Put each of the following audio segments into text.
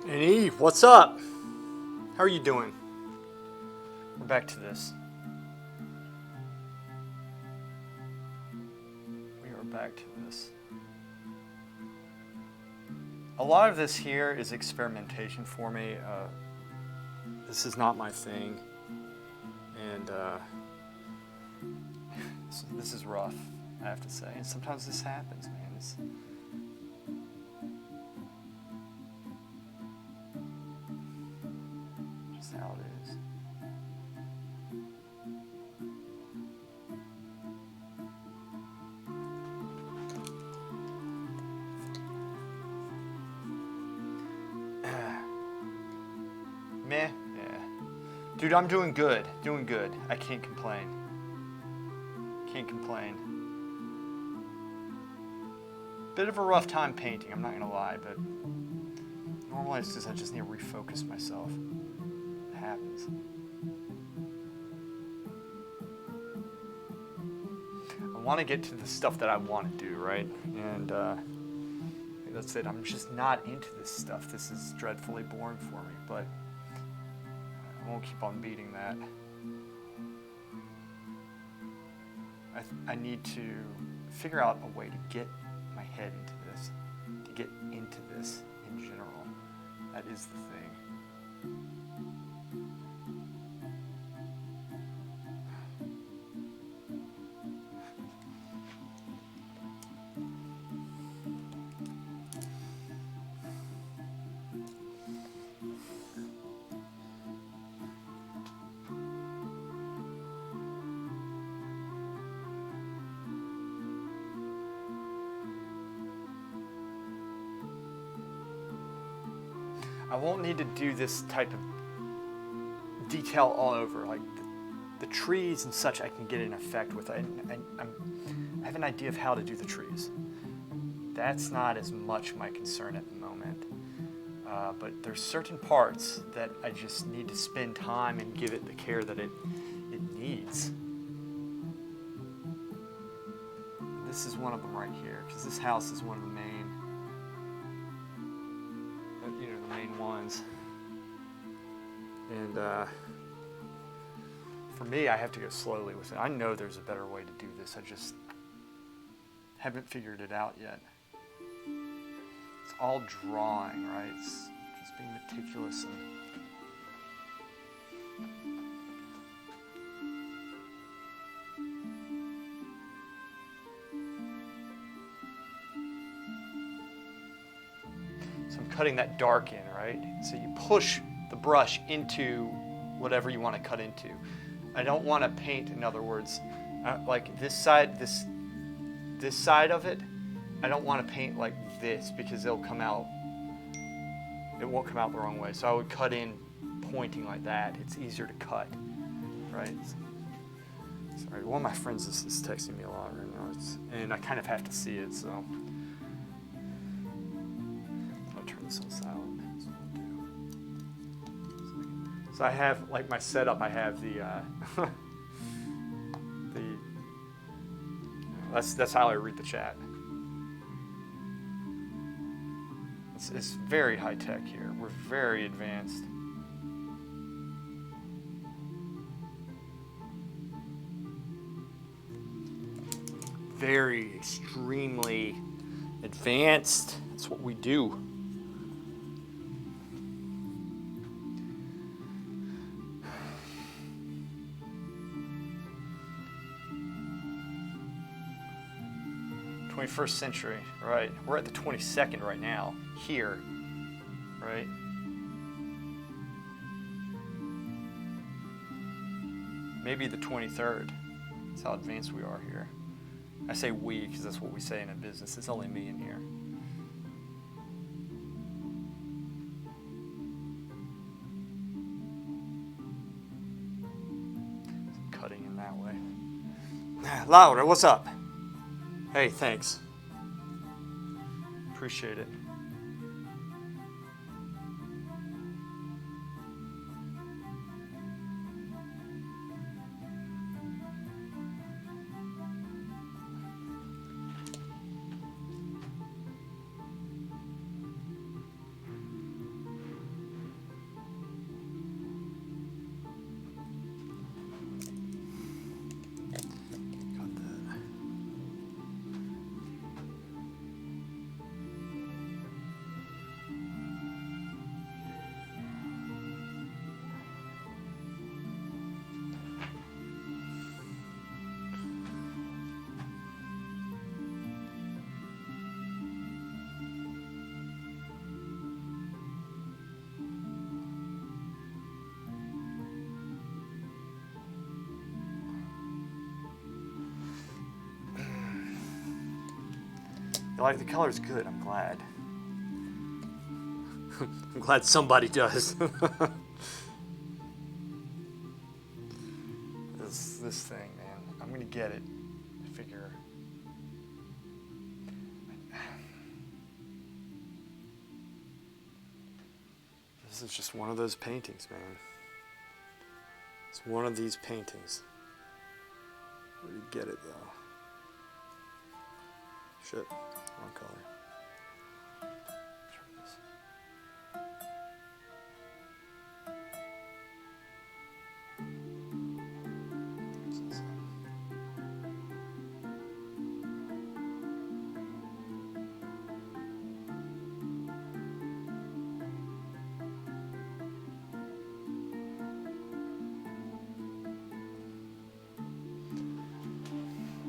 And Eve, what's up? How are you doing? We're back to this. We are back to this. A lot of this here is experimentation for me. This is not my thing. And this is rough, I have to say. And sometimes this happens, man. It's just how it is. Meh, yeah. Dude, I'm doing good. Doing good. I can't complain. Can't complain. Bit of a rough time painting, I'm not gonna lie, but normally it's just I just need to refocus myself. It happens. I want to get to the stuff that I want to do, right? And that's it. I'm just not into this stuff. This is dreadfully boring for me, but I won't keep on beating that. I need to figure out a way to get my head into this, to get into this in general. That is the thing. I won't need to do this type of detail all over, like the trees and such I can get an effect with. I have an idea of how to do the trees. That's not as much my concern at the moment. But there's certain parts that I just need to spend time and give it the care that it needs. This is one of them right here, because this house is one of the main ones. And for me, I have to go slowly with it. I know there's a better way to do this. I just haven't figured it out yet. It's all drawing, right? It's just being meticulous and so I'm cutting that dark in, right? So you push the brush into whatever you want to cut into. I don't want to paint, in other words, like this side of it, I don't want to paint like this because it won't come out the wrong way. So I would cut in pointing like that. It's easier to cut, right? Sorry, one of my friends is texting me a lot right now, and I kind of have to see it, so. This on silent. So I have, like my setup, I have the that's how I read the chat. It's very high tech here. We're very advanced. Very extremely advanced. That's what we do. st century, right? We're at the 22nd right now, here, right? Maybe the 23rd. That's how advanced we are here. I say we because that's what we say in a business. It's only me in here. Cutting in that way. Laura, what's up? Hey, thanks. Appreciate it. You like the color's good, I'm glad. I'm glad somebody does. This thing, man. I'm gonna get it. I figure. This is just one of those paintings, man. It's one of these paintings. Where do you get it, though? Shit, wrong color.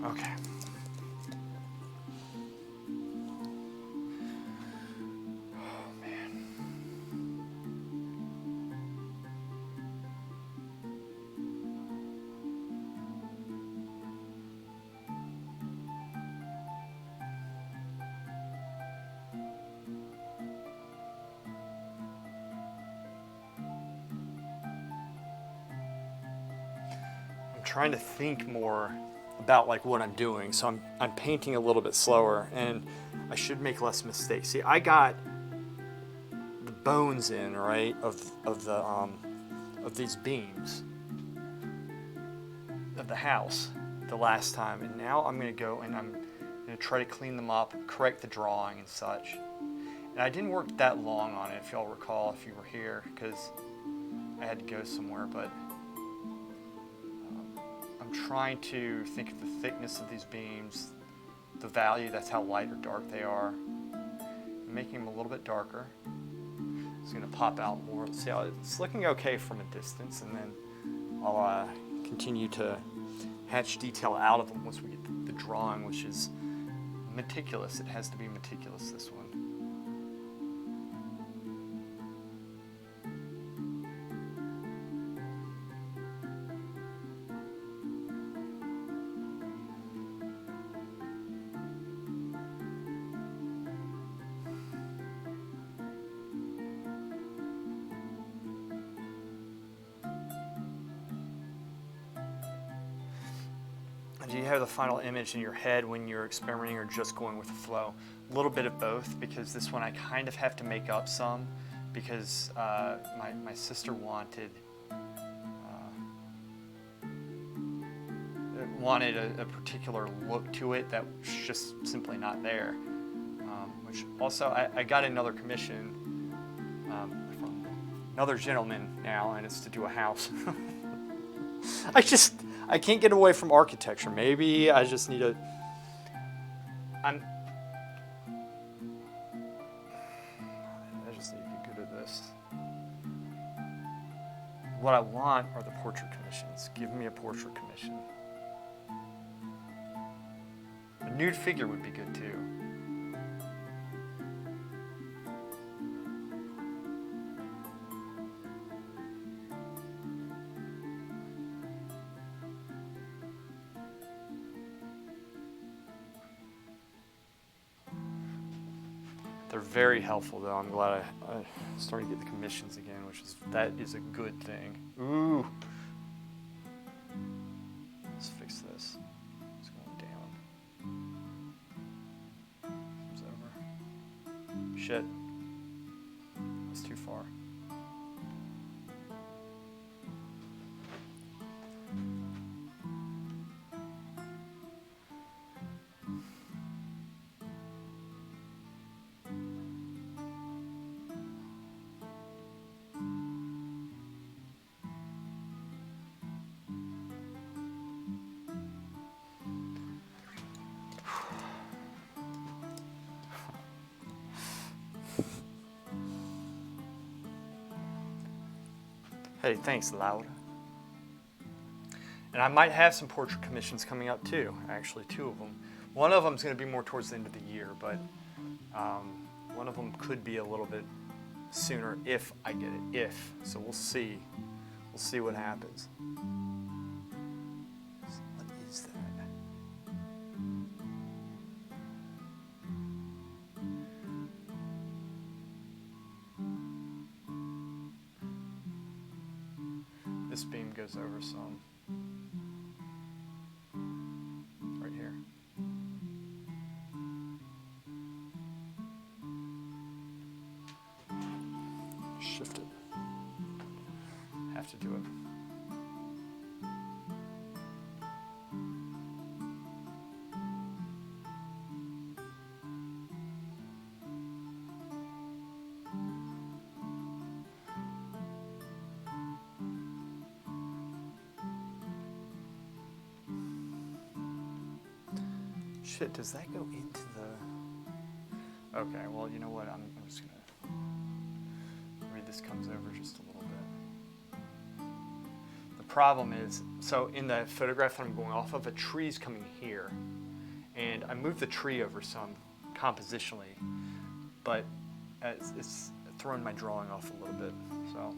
Okay. Oh, man. I'm trying to think more about like what I'm doing, so I'm painting a little bit slower, and I should make less mistakes. See, I got the bones in, right, of these beams of the house the last time, and now I'm gonna go and I'm gonna try to clean them up, correct the drawing and such. And I didn't work that long on it, if y'all recall, if you were here, because I had to go somewhere, but trying to think of the thickness of these beams, the value, that's how light or dark they are. I'm making them a little bit darker. It's going to pop out more. See how it's looking okay from a distance, and then I'll continue to hatch detail out of them once we get the drawing, which is meticulous. It has to be meticulous, this one. Do you have the final image in your head when you're experimenting or just going with the flow? A little bit of both, because this one I kind of have to make up some, because my sister wanted a particular look to it that was just simply not there. Which also, I got another commission from another gentleman now, and it's to do a house. I can't get away from architecture. Maybe I just need to. I just need to get good at this. What I want are the portrait commissions. Give me a portrait commission. A nude figure would be good too. They're very helpful, though. I'm glad I'm starting to get the commissions again, that is a good thing. Ooh. Let's fix this. It's going down. It's over. Shit. That's too far. Hey, thanks, Laura. And I might have some portrait commissions coming up too, actually, 2 of them. One of them is going to be more towards the end of the year, but one of them could be a little bit sooner if I get it, So we'll see. We'll see what happens. What is that? goes over some. Right here. Shift it. Have to do it. Shit, does that go into the... Okay, well, you know what? I'm just going to read this comes over just a little bit. The problem is, so in the photograph that I'm going off of, a tree's coming here. And I moved the tree over some compositionally, but it's thrown my drawing off a little bit. So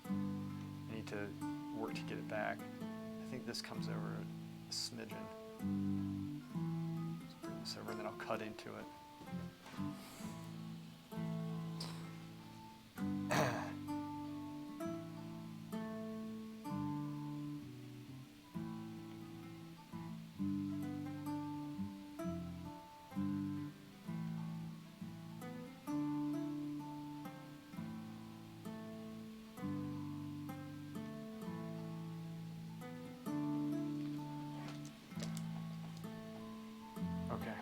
I need to work to get it back. I think this comes over a smidgen. Over, and then I'll cut into it. Okay.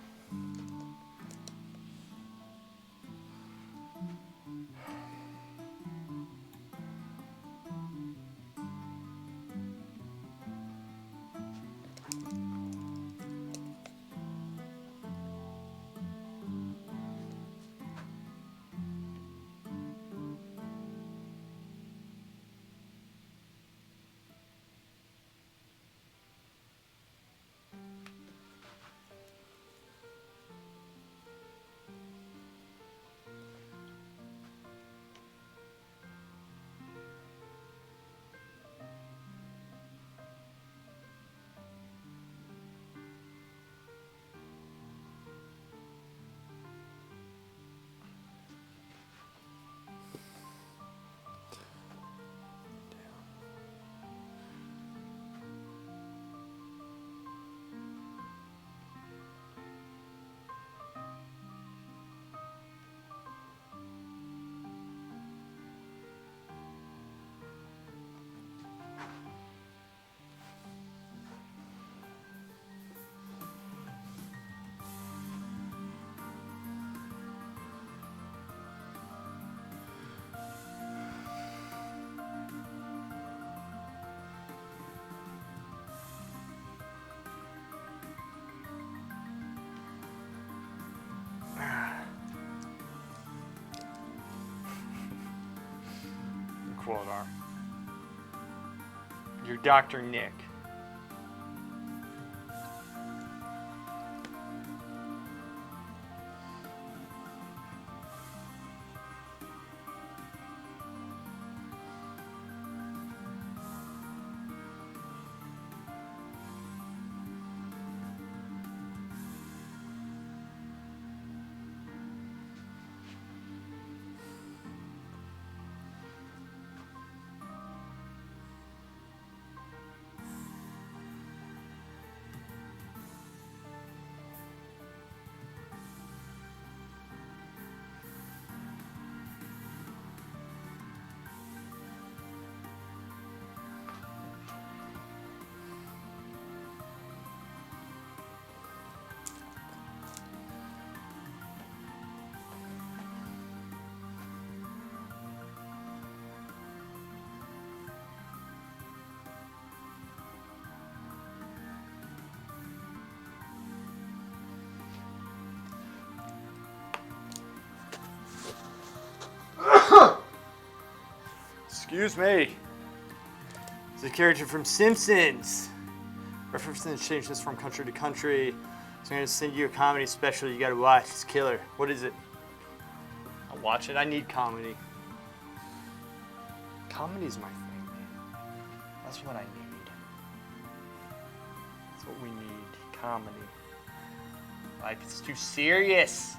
Quote are. You're Dr. Nick. Excuse me. It's a character from Simpsons. References change this from country to country. So I'm going to send you a comedy special you got to watch. It's killer. What is it? I'll watch it. I need comedy. Comedy's my thing, man. That's what I need. That's what we need. Comedy. Life is too serious.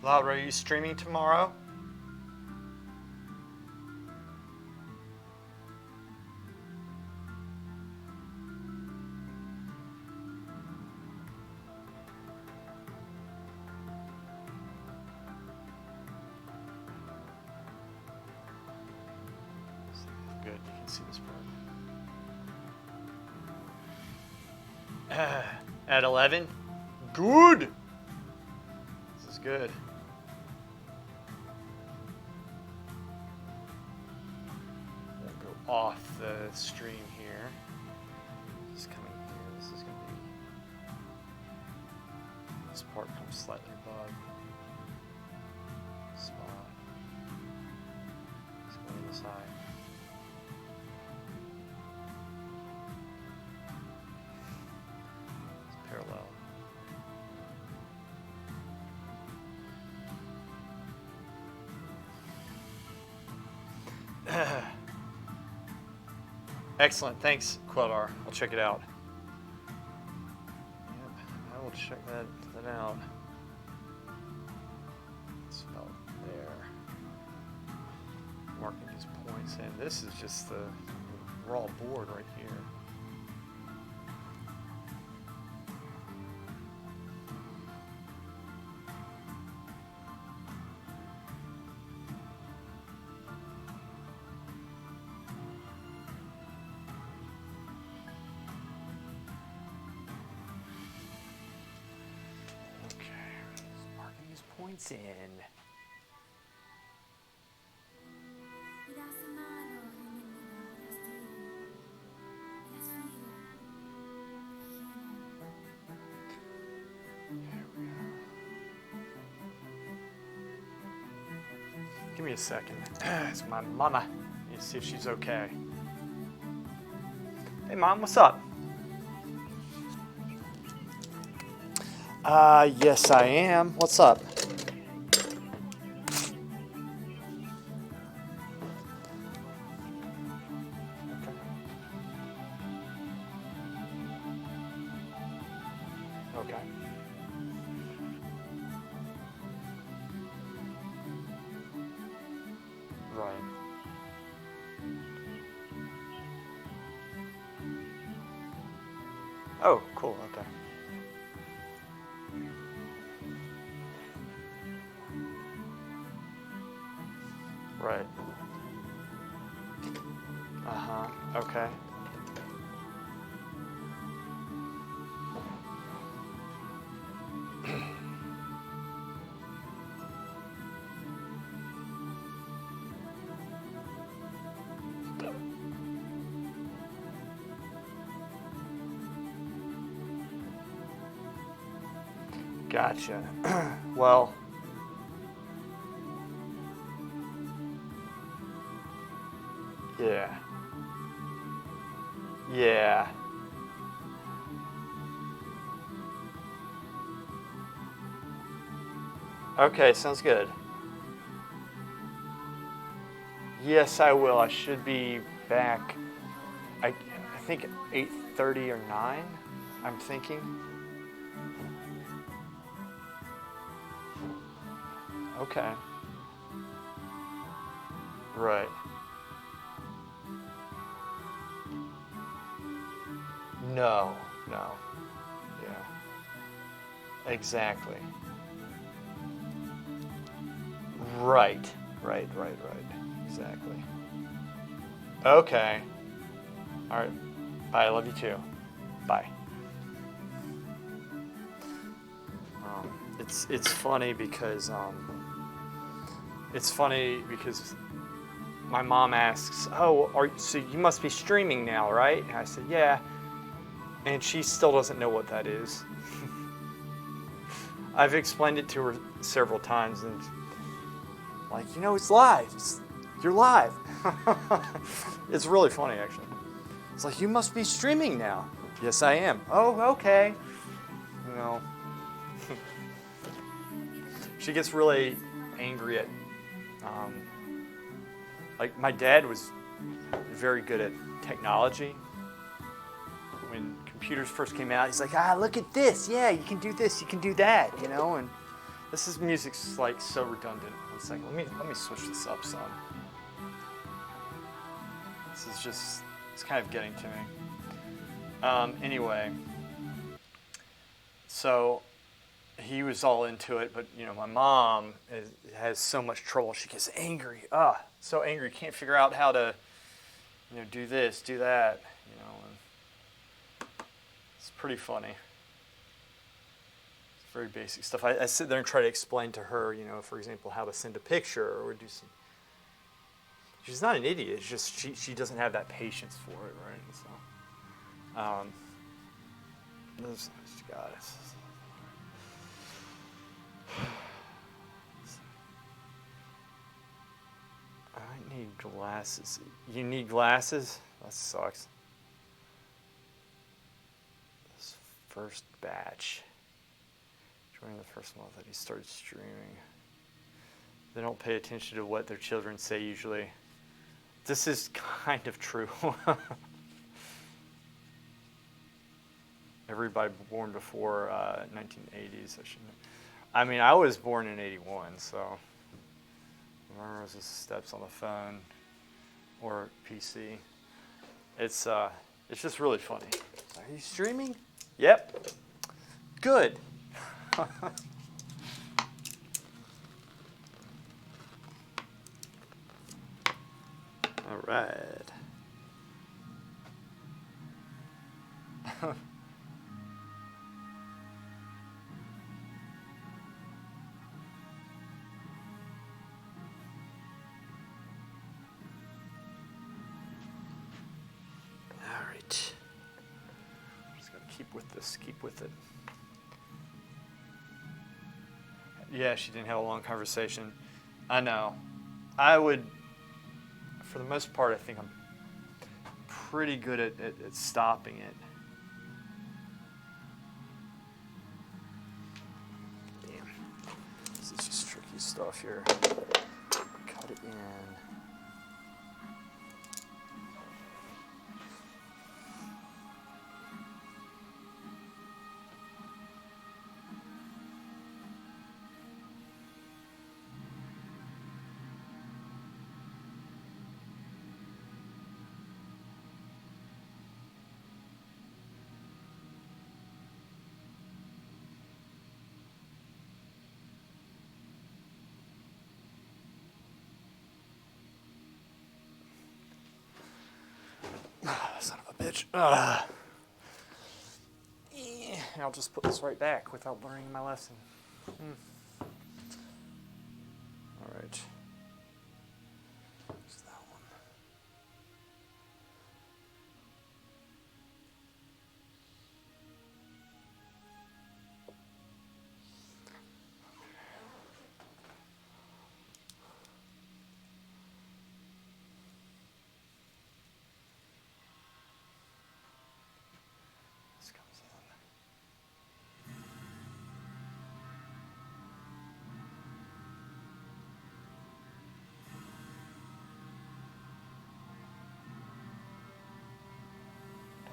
Laura, are you streaming tomorrow? Good, you can see this part. At 11? Good! This is good. We'll go off the stream here. This is coming here. This is going to be... This part comes slightly above. Spot. Let's go to the side. Parallel. Excellent, thanks, Quellar. I'll check it out. Yep, I will check that out. It's about there. Marking these points in. This is just the raw board right here. Points in. Give me a second. It's my mama. Let's see if she's okay. Hey, Mom, what's up? Yes, I am. What's up? Okay. Right. Oh, cool. Okay. Right. Uh-huh. Okay. Gotcha. Well, yeah. Yeah. Okay, sounds good. Yes, I will. I should be back, I think 8:30 or 9, I'm thinking. Okay. Right. No, no. Yeah. Exactly. Right. Exactly. Okay. All right. Bye. I love you too. Bye. It's funny because my mom asks, "Oh, so you must be streaming now, right?" And I said, "Yeah," and she still doesn't know what that is. I've explained it to her several times, and like, it's live. You're live. It's really funny, actually. It's like, you must be streaming now. Yes, I am. Oh, okay. She gets really angry at, like, my dad was very good at technology. When computers first came out, he's like, look at this. Yeah, you can do this, you can do that, and This is music's like so redundant. 1 second. Let me switch this up some. This is just, it's kind of getting to me. Anyway, so he was all into it, but you know, my mom has so much trouble. She gets angry, so angry, can't figure out how to, you know, do this, do that, you know. And it's pretty funny. It's very basic stuff. I sit there and try to explain to her, you know, for example, how to send a picture or do some. She's not an idiot. It's just she doesn't have that patience for it, right? So, this guys. I need glasses. You need glasses? That sucks. This first batch. During the first month that he started streaming. They don't pay attention to what their children say usually. This is kind of true. Everybody born before 1980s. I mean, I was born in 81, so remember the steps on the phone or PC. It's just really funny. Are you streaming? Yep. Good. All right. Just gotta keep with this, keep with it. Yeah, she didn't have a long conversation. I know. I would, for the most part, I think I'm pretty good at stopping it. Damn. This is just tricky stuff here. Cut it in. Son of a bitch. I'll just put this right back without blurring my lesson. All right. There's that one.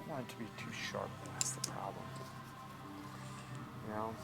I want it to be too sharp, that's the problem. You know?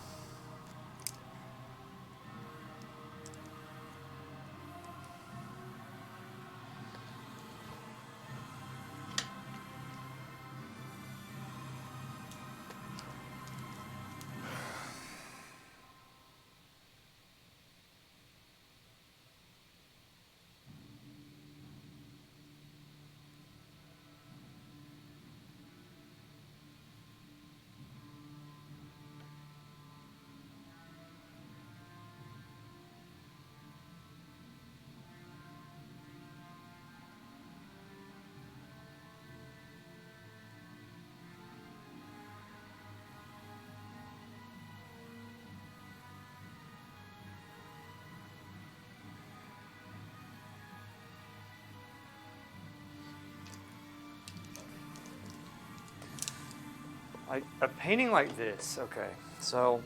Like a painting like this, okay, so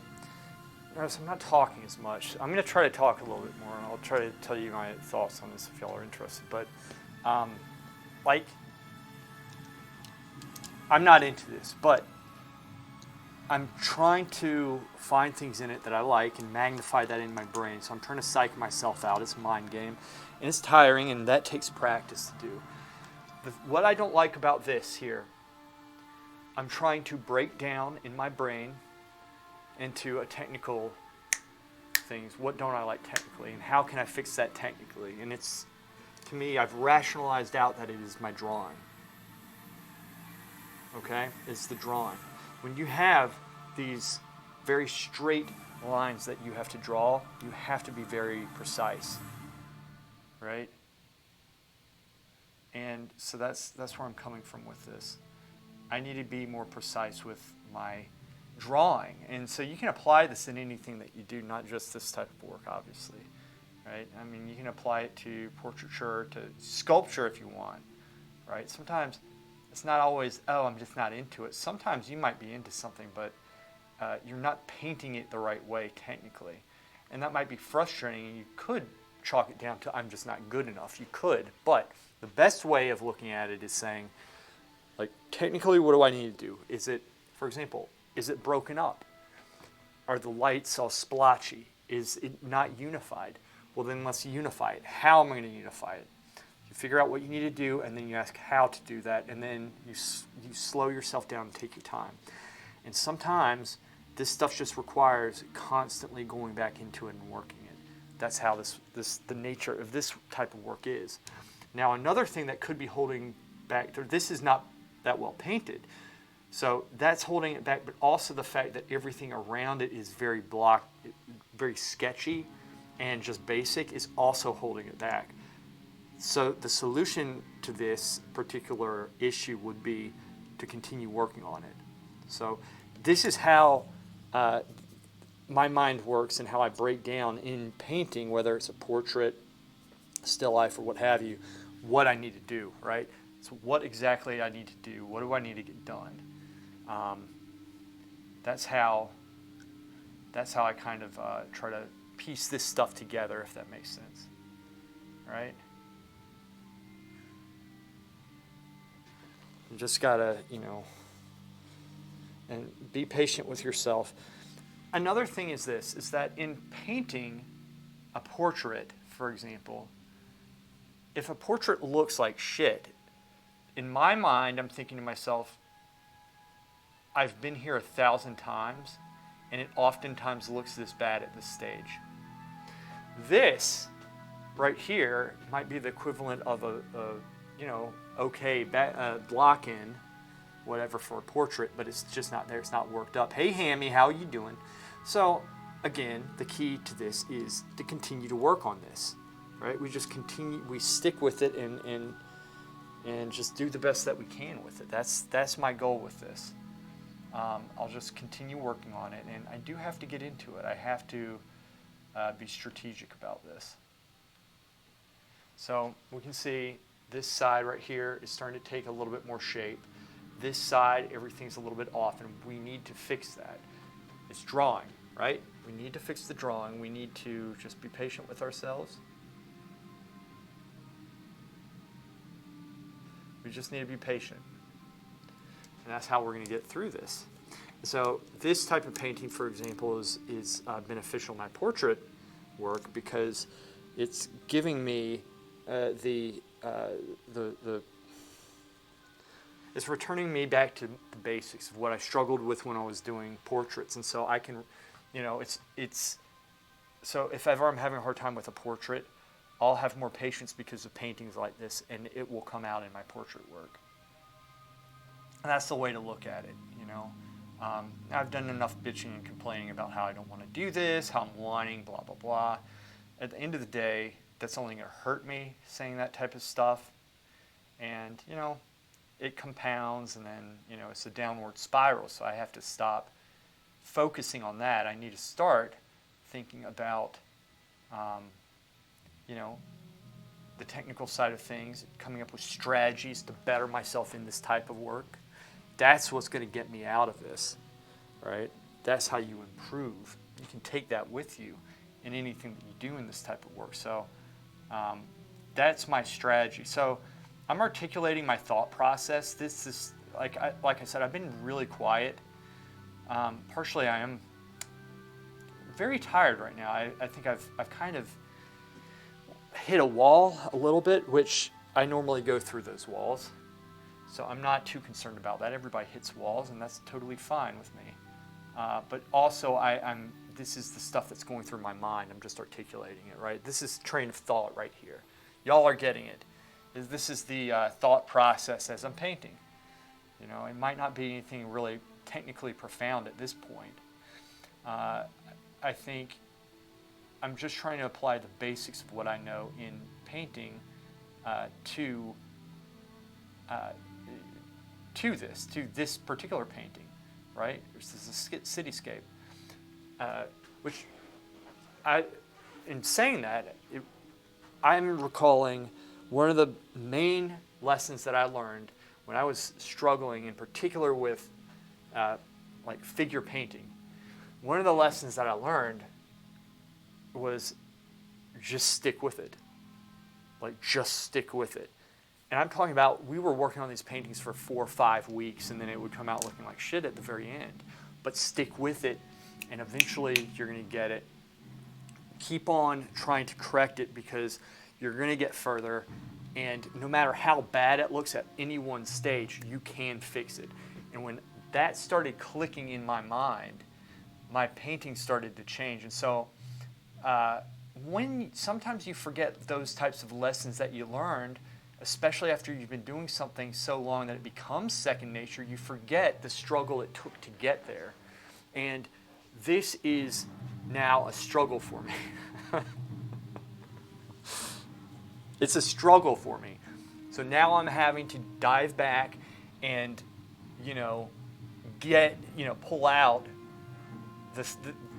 notice I'm not talking as much. I'm going to try to talk a little bit more, and I'll try to tell you my thoughts on this if y'all are interested. But, like, I'm not into this, but I'm trying to find things in it that I like and magnify that in my brain. So I'm trying to psych myself out. It's a mind game. And it's tiring, and that takes practice to do. What I don't like about this here, I'm trying to break down in my brain into a technical things. What don't I like technically, and how can I fix that technically? And it's, to me, I've rationalized out that it is my drawing. Okay? It's the drawing. When you have these very straight lines that you have to draw, you have to be very precise. Right? And so that's where I'm coming from with this. I need to be more precise with my drawing. And so you can apply this in anything that you do, not just this type of work, obviously. Right? I mean, you can apply it to portraiture, to sculpture if you want. Right? Sometimes it's not always, oh, I'm just not into it. Sometimes you might be into something, but you're not painting it the right way technically. And that might be frustrating, and you could chalk it down to, I'm just not good enough. You could, but the best way of looking at it is saying, like, technically, what do I need to do? Is it, for example, is it broken up? Are the lights all splotchy? Is it not unified? Well, then let's unify it. How am I going to unify it? You figure out what you need to do, and then you ask how to do that, and then you slow yourself down and take your time. And sometimes this stuff just requires constantly going back into it and working it. That's how the nature of this type of work is. Now, another thing that could be holding back, this is not that well painted, so that's holding it back, but also the fact that everything around it is very very sketchy and just basic is also holding it back. So the solution to this particular issue would be to continue working on it. So this is how my mind works and how I break down in painting, whether it's a portrait, still life, or what have you, what I need to do, right? So what exactly I need to do, what do I need to get done? That's how I kind of try to piece this stuff together, if that makes sense, right? You just gotta, and be patient with yourself. Another thing is this, is that in painting a portrait, for example, if a portrait looks like shit, in my mind, I'm thinking to myself, I've been here 1,000 times, and it oftentimes looks this bad at this stage. This, right here, might be the equivalent of a okay block-in, whatever, for a portrait, but it's just not there. It's not worked up. Hey, Hammy, how are you doing? So, again, the key to this is to continue to work on this, right? We just continue, we stick with it and just do the best that we can with it. That's my goal with this. I'll just continue working on it, and I do have to get into it. I have to be strategic about this. So we can see this side right here is starting to take a little bit more shape. This side, everything's a little bit off, and we need to fix that. It's drawing, right? We need to fix the drawing. We need to just be patient with ourselves. We just need to be patient. And that's how we're going to get through this. So this type of painting, for example, is beneficial in my portrait work because it's giving me it's returning me back to the basics of what I struggled with when I was doing portraits. And so I can, so if ever I'm having a hard time with a portrait, I'll have more patience because of paintings like this, and it will come out in my portrait work. And that's the way to look at it, I've done enough bitching and complaining about how I don't want to do this, how I'm whining, blah, blah, blah. At the end of the day, that's only going to hurt me saying that type of stuff. And, it compounds, and then, it's a downward spiral. So I have to stop focusing on that. I need to start thinking about, the technical side of things, coming up with strategies to better myself in this type of work. That's what's going to get me out of this, right? That's how you improve. You can take that with you in anything that you do in this type of work. So that's my strategy. So I'm articulating my thought process. This is, like I said, I've been really quiet Partially, I am very tired right now. I think I've kind of hit a wall a little bit, which I normally go through those walls. So I'm not too concerned about that. Everybody hits walls, and that's totally fine with me. But also, this is the stuff that's going through my mind. I'm just articulating it, right? This is train of thought right here. Y'all are getting it. This is the thought process as I'm painting. You know, it might not be anything really technically profound at this point. I think I'm just trying to apply the basics of what I know in painting to this particular painting, right? This is a cityscape, which in saying that, I'm recalling one of the main lessons that I learned when I was struggling, in particular with like figure painting. One of the lessons that I learned was just stick with it. Like, just stick with it. And I'm talking about, we were working on these paintings for 4 or 5 weeks, and then it would come out looking like shit at the very end. But stick with it, and eventually you're going to get it. Keep on trying to correct it, because you're going to get further, and no matter how bad it looks at any one stage, you can fix it. And when that started clicking in my mind, my painting started to change. And so sometimes you forget those types of lessons that you learned, especially after you've been doing something so long that it becomes second nature. You forget the struggle it took to get there. And this is now a struggle for me. It's a struggle for me. So now I'm having to dive back and, pull out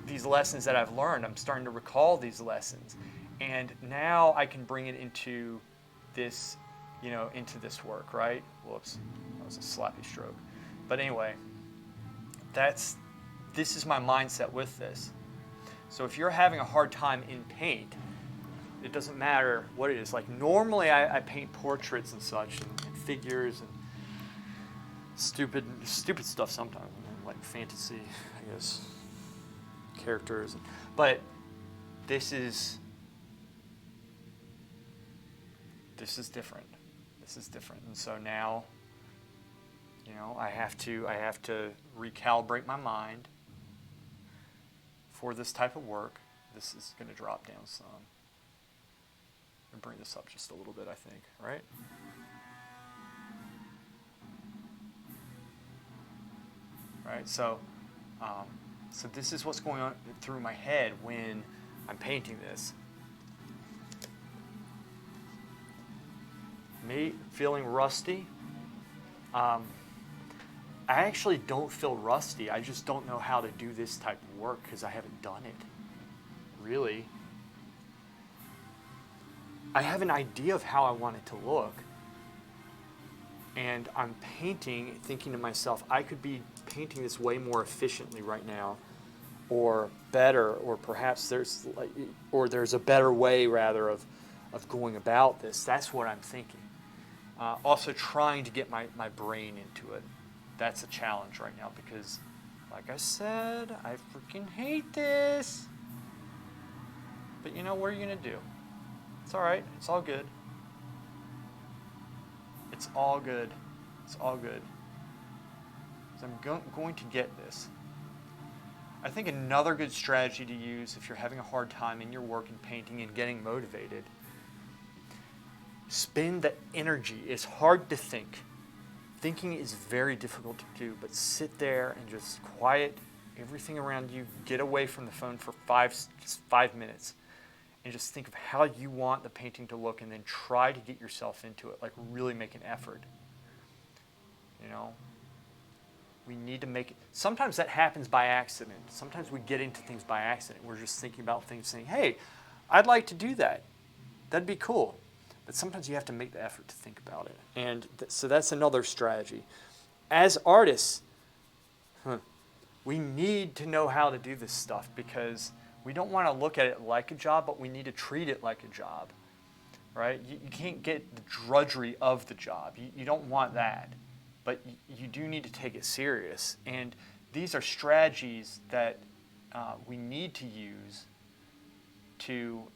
these lessons that I've learned. I'm starting to recall these lessons. And now I can bring it into this, into this work, right? Whoops, that was a sloppy stroke. But anyway, this is my mindset with this. So if you're having a hard time in paint, it doesn't matter what it is. Like normally I paint portraits and such, and figures and stupid stuff sometimes, like fantasy, I guess, characters. But this is different. This is different. And so now, I have to recalibrate my mind for this type of work. This is going to drop down some. And bring this up just a little bit, I think, right? Right, so this is what's going on through my head when I'm painting this. Me feeling rusty. I actually don't feel rusty. I just don't know how to do this type of work because I haven't done it, really. I have an idea of how I want it to look, and I'm painting, thinking to myself, I could be painting this way more efficiently right now, or better, or perhaps there's a better way, rather, of going about this. That's what I'm thinking. Also trying to get my brain into it. That's a challenge right now because, like I said, I freaking hate this. But what are you going to do? It's all right. It's all good. It's all good. It's all good. So I'm going to get this. I think another good strategy to use if you're having a hard time in your work in painting and getting motivated, spend the energy. It's hard to think. Thinking is very difficult to do, but sit there and just quiet everything around you. Get away from the phone for 5 minutes. And just think of how you want the painting to look, and then try to get yourself into it. Like really make an effort. We need to make it. Sometimes that happens by accident. Sometimes we get into things by accident. We're just thinking about things, saying, "Hey, I'd like to do that. That'd be cool." But sometimes you have to make the effort to think about it. And so that's another strategy. As artists, we need to know how to do this stuff because we don't want to look at it like a job, but we need to treat it like a job, right? You can't get the drudgery of the job. You don't want that, but you do need to take it serious. And these are strategies that we need to use to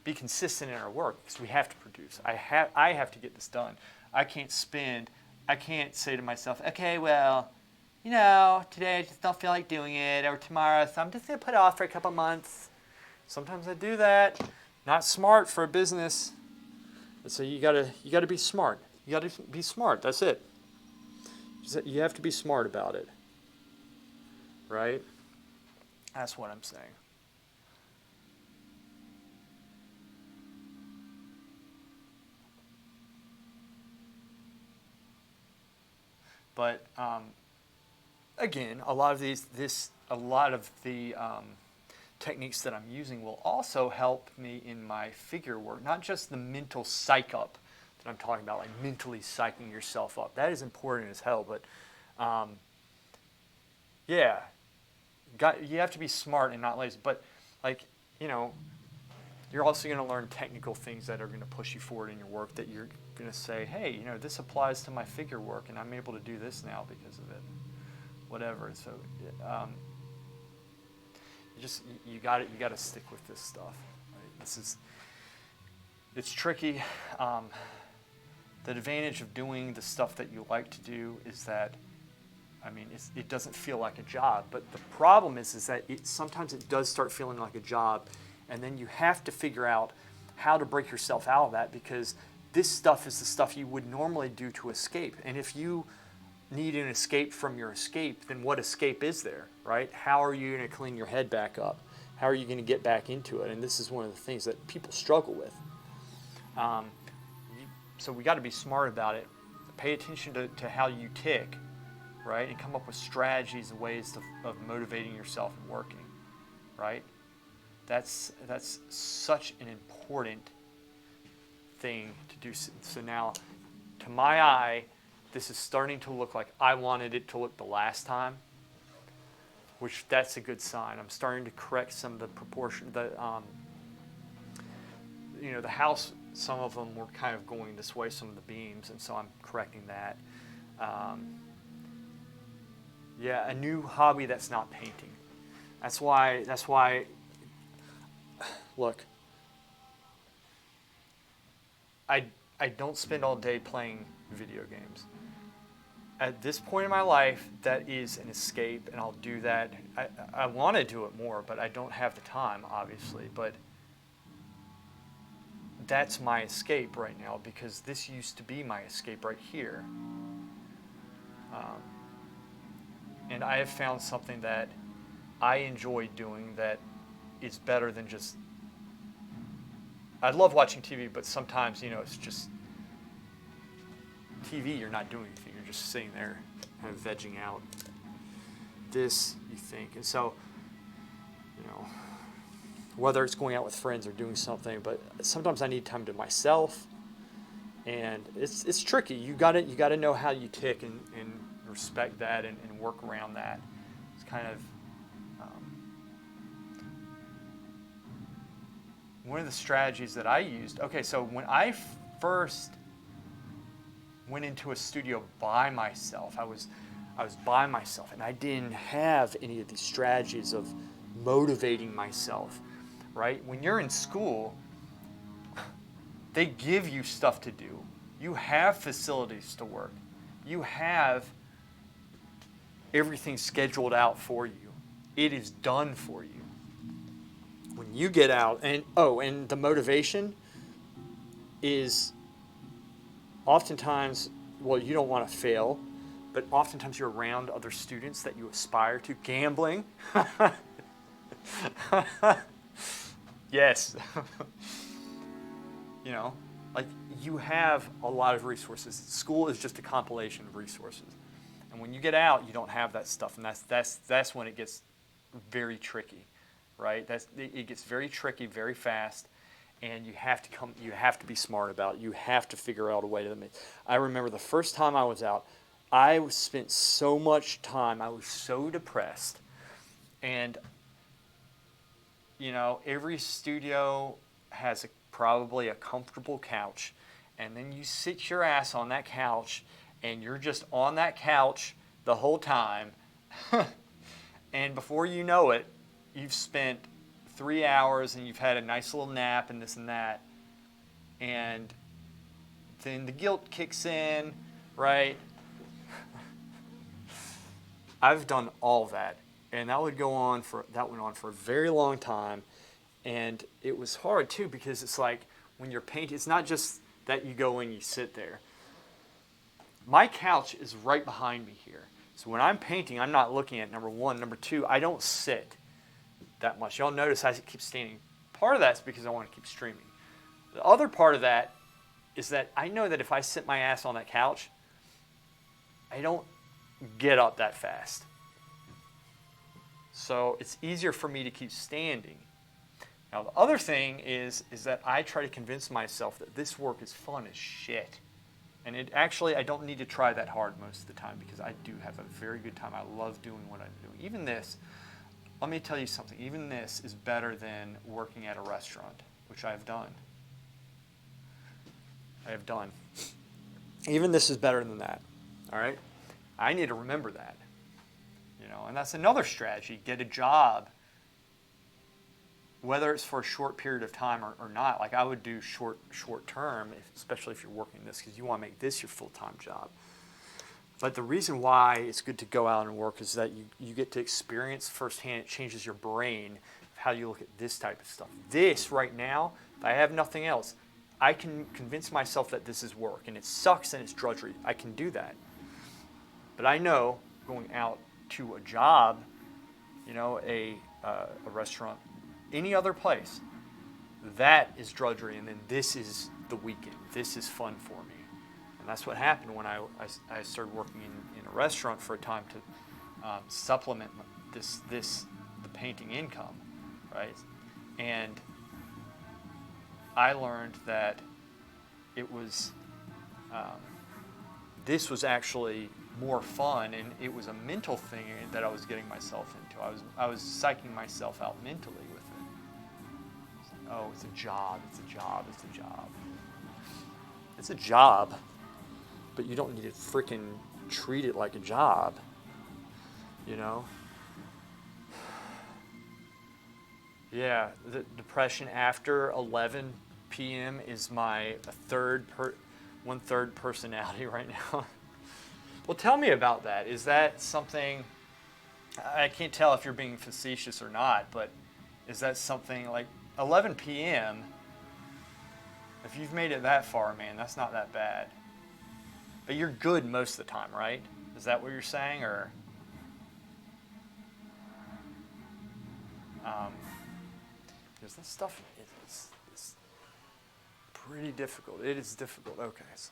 be consistent in our work, because we have to produce. I have to get this done. I can't say to myself, okay, well, today I just don't feel like doing it, or tomorrow, so I'm just going to put it off for a couple months. Sometimes I do that. Not smart for a business. So you gotta be smart. You gotta be smart. That's it. You have to be smart about it, right? That's what I'm saying. But again, a lot of the techniques that I'm using will also help me in my figure work, not just the mental psych up that I'm talking about, like mentally psyching yourself up. That is important as hell, but yeah, you have to be smart and not lazy. But you're also going to learn technical things that are going to push you forward in your work, that you're going to say, hey, this applies to my figure work, and I'm able to do this now because of it, whatever. So you got to stick with this stuff. Right? It's tricky. The advantage of doing the stuff that you like to do is that, it doesn't feel like a job. But the problem is that sometimes it does start feeling like a job, and then you have to figure out how to break yourself out of that, because this stuff is the stuff you would normally do to escape. And if you need an escape from your escape, then what escape is there, right? How are you going to clean your head back up? How are you going to get back into it? And this is one of the things that people struggle with. So we got to be smart about it. Pay attention to how you tick, right? And come up with strategies and ways of motivating yourself and working, right? That's such an important thing to do. So now, to my eye, this is starting to look like I wanted it to look the last time, which that's a good sign. I'm starting to correct some of the proportion. The house, some of them were kind of going this way, some of the beams, and so I'm correcting that. A new hobby that's not painting. That's why. Look, I don't spend all day playing video games. At this point in my life, that is an escape, and I'll do that. I want to do it more, but I don't have the time, obviously. But that's my escape right now, because this used to be my escape right here. And I have found something that I enjoy doing that is better than just... I love watching TV, but sometimes, it's just TV, you're not doing anything. You're just sitting there kind of vegging out. This, you think. And so, whether it's going out with friends or doing something, but sometimes I need time to myself. And it's tricky. You gotta know how you tick and respect that and work around that. It's kind of one of the strategies that I used. Okay, so when I first went into a studio by myself, I was by myself, and I didn't have any of these strategies of motivating myself, right? When you're in school, they give you stuff to do. You have facilities to work. You have everything scheduled out for you. It is done for you. When you get out, and the motivation is oftentimes, you don't want to fail, but oftentimes you're around other students that you aspire to. Gambling. Yes. You have a lot of resources. School is just a compilation of resources. And when you get out, you don't have that stuff, and that's when it gets very tricky, right? It gets very tricky very fast, and you have to be smart about it. You have to figure out a way to make. I remember the first time I was out, I spent so much time, I was so depressed, and every studio has probably a comfortable couch, and then you sit your ass on that couch and you're just on that couch the whole time. And before you know it, you've spent 3 hours and you've had a nice little nap and this and that. And then the guilt kicks in, right? I've done all that. And that went on for a very long time. And it was hard too, because it's like when you're painting, it's not just that you go and you sit there. My couch is right behind me here. So when I'm painting, I'm not looking at number one. Number two, I don't sit that much. Y'all notice I keep standing. Part of that's because I want to keep streaming. The other part of that is that I know that if I sit my ass on that couch, I don't get up that fast. So it's easier for me to keep standing. Now the other thing is that I try to convince myself that this work is fun as shit. And I don't need to try that hard most of the time, because I do have a very good time. I love doing what I'm doing. Even this, let me tell you something, even this is better than working at a restaurant, which I have done. Even this is better than that, all right? I need to remember that, and that's another strategy. Get a job, whether it's for a short period of time or not. Like I would do short term, especially if you're working this, because you want to make this your full-time job. But the reason why it's good to go out and work is that you get to experience firsthand. It changes your brain, how you look at this type of stuff. This right now, if I have nothing else, I can convince myself that this is work, and it sucks and it's drudgery. I can do that. But I know going out to a job, a restaurant, any other place, that is drudgery, and then this is the weekend. This is fun for me. And that's what happened when I started working in a restaurant for a time to supplement the painting income, right? And I learned that it was this was actually more fun, and it was a mental thing that I was getting myself into. I was psyching myself out mentally with it. It's like, oh, it's a job, It's a job, but you don't need to freaking treat it like a job, Yeah, the depression after 11 p.m. is my one-third personality right now. Well, tell me about that. Is that something, I can't tell if you're being facetious or not, but is that something like 11 p.m., if you've made it that far, man, that's not that bad. But you're good most of the time, right? Is that what you're saying, or? Because this stuff is pretty difficult. It is difficult. Okay, so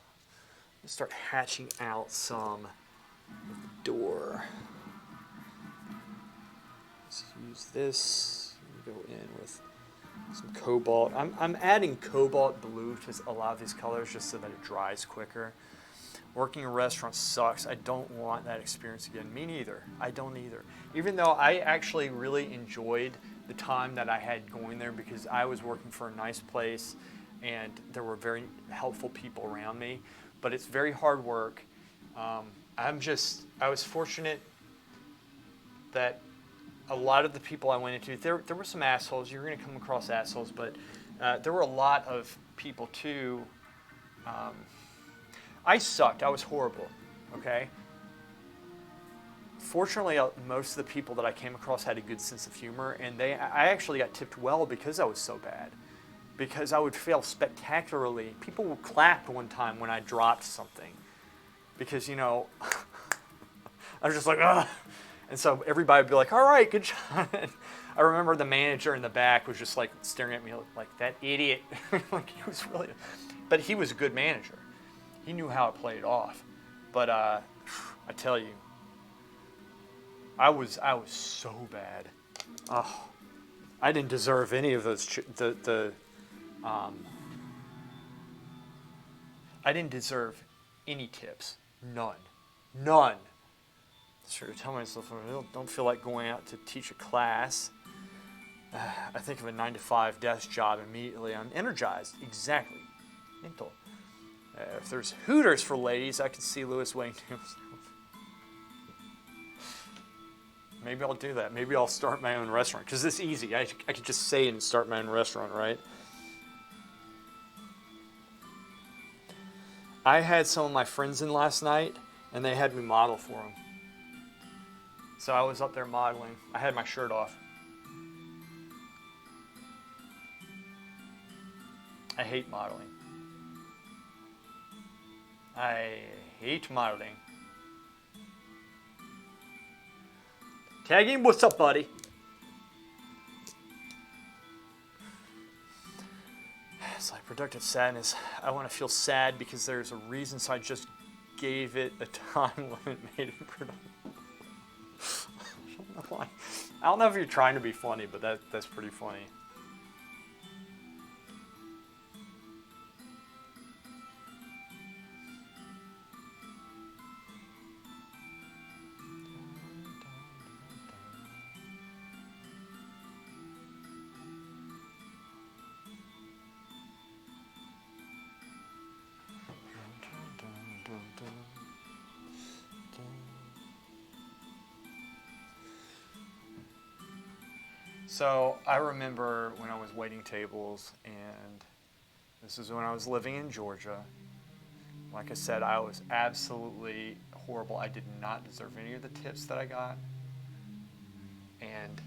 let's start hatching out some of the door. Let's use this. Go in with some cobalt. I'm adding cobalt blue to a lot of these colors just so that it dries quicker. Working in a restaurant sucks. I don't want that experience again. Me neither. I don't either. Even though I actually really enjoyed the time that I had going there, because I was working for a nice place and there were very helpful people around me. But it's very hard work. I was fortunate that a lot of the people I went into, there were some assholes. You're going to come across assholes, but there were a lot of people too. I sucked. I was horrible, okay? Fortunately, most of the people that I came across had a good sense of humor, and I actually got tipped well because I was so bad. Because I would fail spectacularly. People clapped one time when I dropped something. Because, I was just like, ugh. And so everybody would be like, all right, good job. I remember the manager in the back was just like staring at me like, that idiot. Like he was really, but he was a good manager. He knew how to play it off. But I tell you, I was so bad. Oh, I didn't deserve any of those. I didn't deserve any tips. None. Sure, tell myself I don't feel like going out to teach a class. I think of a 9-to-5 desk job immediately. I'm energized. Exactly. Mental. If there's Hooters for ladies, I could see Lewis waiting tables. Maybe I'll do that. Maybe I'll start my own restaurant because it's easy. I could just say it and start my own restaurant, right? I had some of my friends in last night, and they had me model for them. So I was up there modeling. I had my shirt off. I hate modeling. I hate modeling. Tagging, what's up, buddy? It's like productive sadness. I want to feel sad because there's a reason, so I just gave it a time limit, made it productive. I don't know why. I don't know if you're trying to be funny, but that's pretty funny. So I remember when I was waiting tables, and this is when I was living in Georgia. Like I said, I was absolutely horrible. I did not deserve any of the tips that I got. And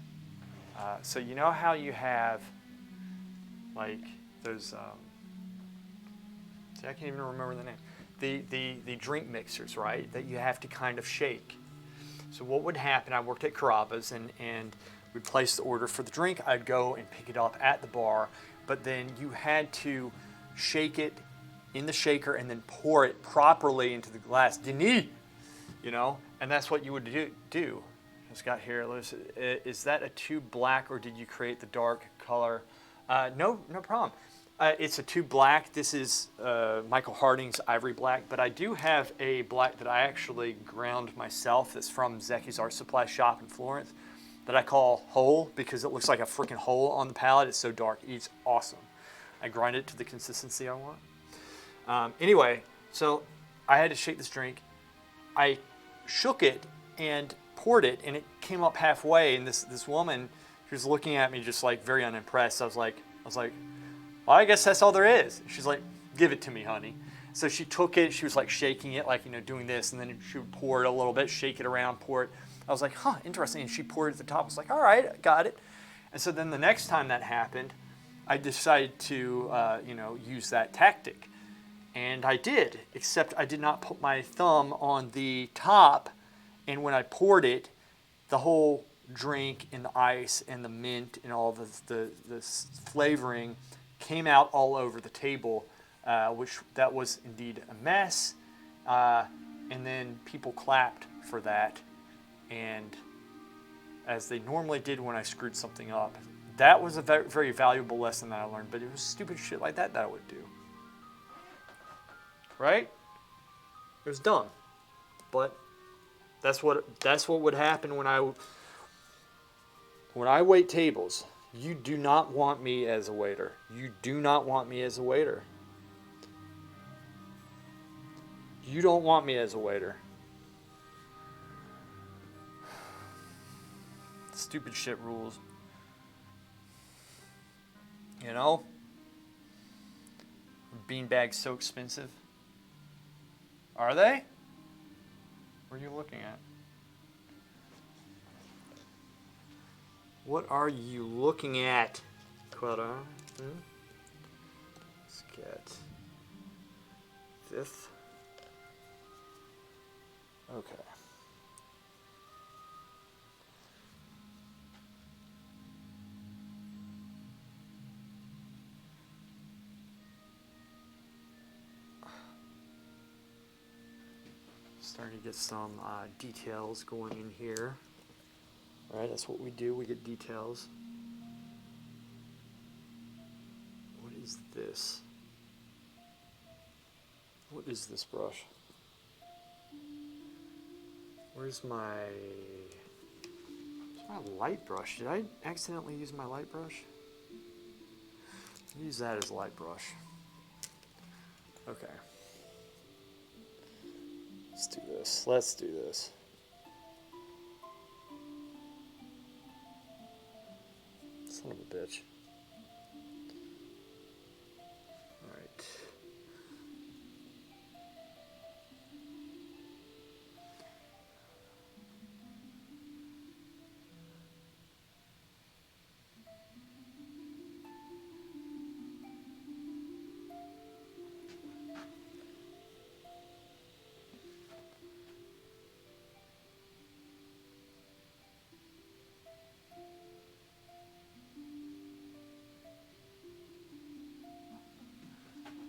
so you know how you have, like, those, see, I can't even remember the name. The drink mixers, right, that you have to kind of shake. So what would happen, I worked at Carrabba's, and we'd place the order for the drink. I'd go and pick it up at the bar, but then you had to shake it in the shaker and then pour it properly into the glass. Denis, you know, and that's what you would do. Just got here. Is that a tube black, or did you create the dark color? No problem. It's a tube black. This is Michael Harding's Ivory Black, but I do have a black that I actually ground myself. That's from Zecchi's Art Supply Shop in Florence, that I call Hole because it looks like a freaking hole on the palette. It's so dark. It's awesome. I grind it to the consistency I want. Anyway, so I had to shake this drink. I shook it and poured it, and it came up halfway, and this woman, she was looking at me just like very unimpressed. I was like, well, I guess that's all there is. She's like, give it to me, honey. So she took it. She was like shaking it, like, you know, doing this, and then she would pour it a little bit, shake it around, pour it. I was like, huh, interesting. And she poured it at the top. I was like, all right, I got it. And so then the next time that happened, I decided to, use that tactic. And I did, except I did not put my thumb on the top. And when I poured it, the whole drink and the ice and the mint and all the flavoring came out all over the table, which that was indeed a mess. And then people clapped for that. And as they normally did when I screwed something up. That was a very, very valuable lesson that I learned, but it was stupid shit like that I would do. Right? It was dumb. But that's what would happen when I wait tables. You do not want me as a waiter. You do not want me as a waiter. You don't want me as a waiter. Stupid shit rules. You know? Beanbags so expensive. Are they? What are you looking at? What are you looking at? Let's get this. Okay. Starting to get some details going in here. All right, that's what we do. We get details. What is this? What is this brush? Where's my light brush? Did I accidentally use my light brush? Use that as a light brush. Okay. Let's do this. Let's do this. Son of a bitch. All right.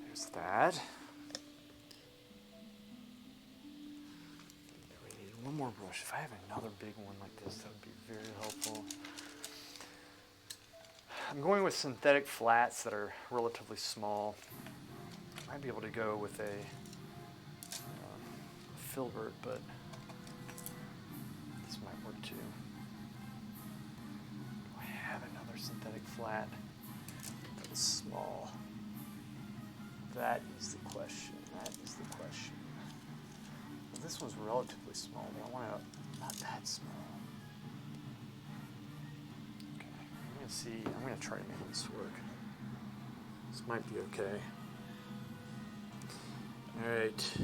There's that. We need one more brush. If I have another big one like this, that would be very helpful. I'm going with synthetic flats that are relatively small. Might be able to go with a filbert, but this might work too. Do I have another synthetic flat that is small? That is the question. That is the question. Well, this one's relatively small, but I want it not that small. Okay, I'm gonna see. I'm gonna try to make this work. This might be okay. All right.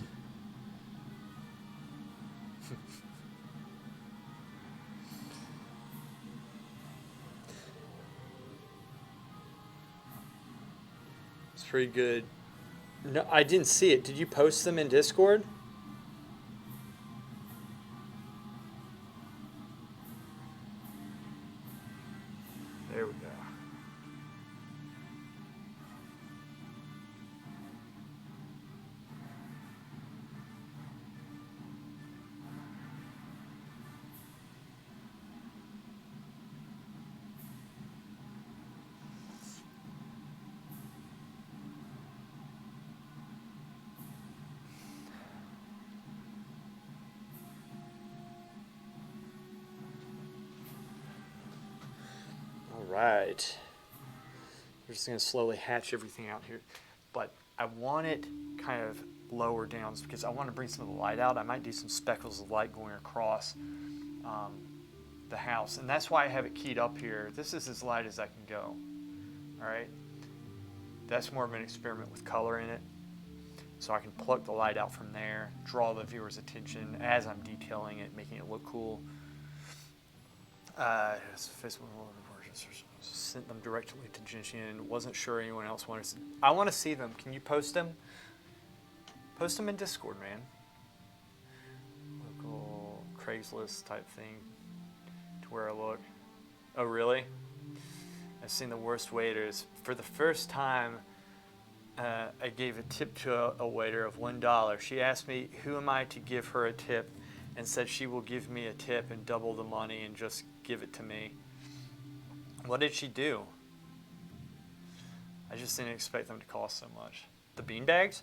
It's pretty good. No, I didn't see it. Did you post them in Discord? There we go. Right. We're just going to slowly hatch everything out here. But I want it kind of lower down because I want to bring some of the light out. I might do some speckles of light going across the house. And that's why I have it keyed up here. This is as light as I can go. All right. That's more of an experiment with color in it. So I can pluck the light out from there, draw the viewer's attention as I'm detailing it, making it look cool. Sent them directly to Jinshin. Wasn't sure anyone else wanted to. I want to see them. Can you post them? Post them in Discord, man. Local Craigslist type thing to where I look. Oh, really? I've seen the worst waiters. For the first time, I gave a tip to a waiter of $1. She asked me, who am I to give her a tip? And said she will give me a tip and double the money and just give it to me. What did she do? I just didn't expect them to cost so much. The beanbags?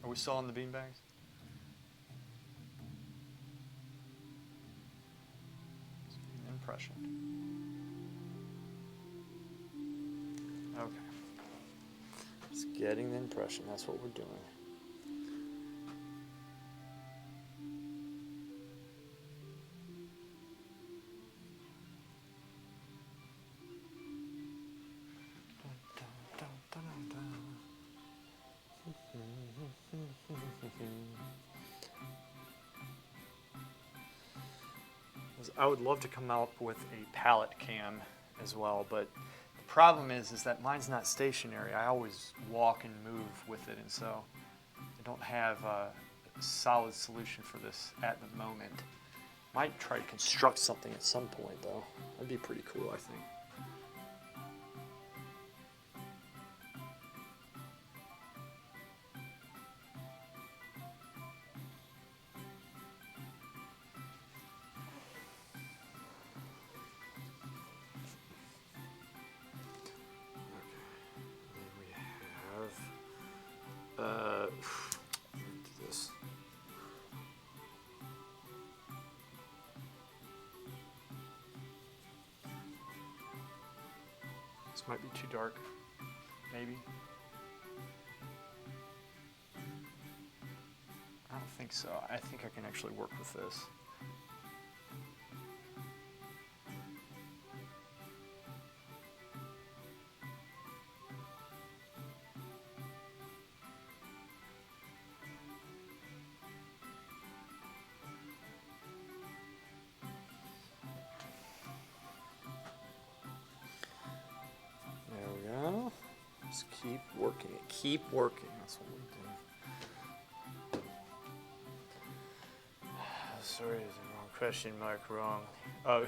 Are we still on the beanbags? Impression. Okay. Just getting the impression. That's what we're doing. I would love to come up with a palette cam as well, but the problem is that mine's not stationary. I always walk and move with it, and so I don't have a solid solution for this at the moment. Might try to construct something at some point, though. That'd be pretty cool, I think. This. This might be too dark, maybe. I don't think so. I think I can actually work with this. There we go. Just keep working it. Keep working. That's what we do. Sorry, is the wrong question mark wrong. Oh,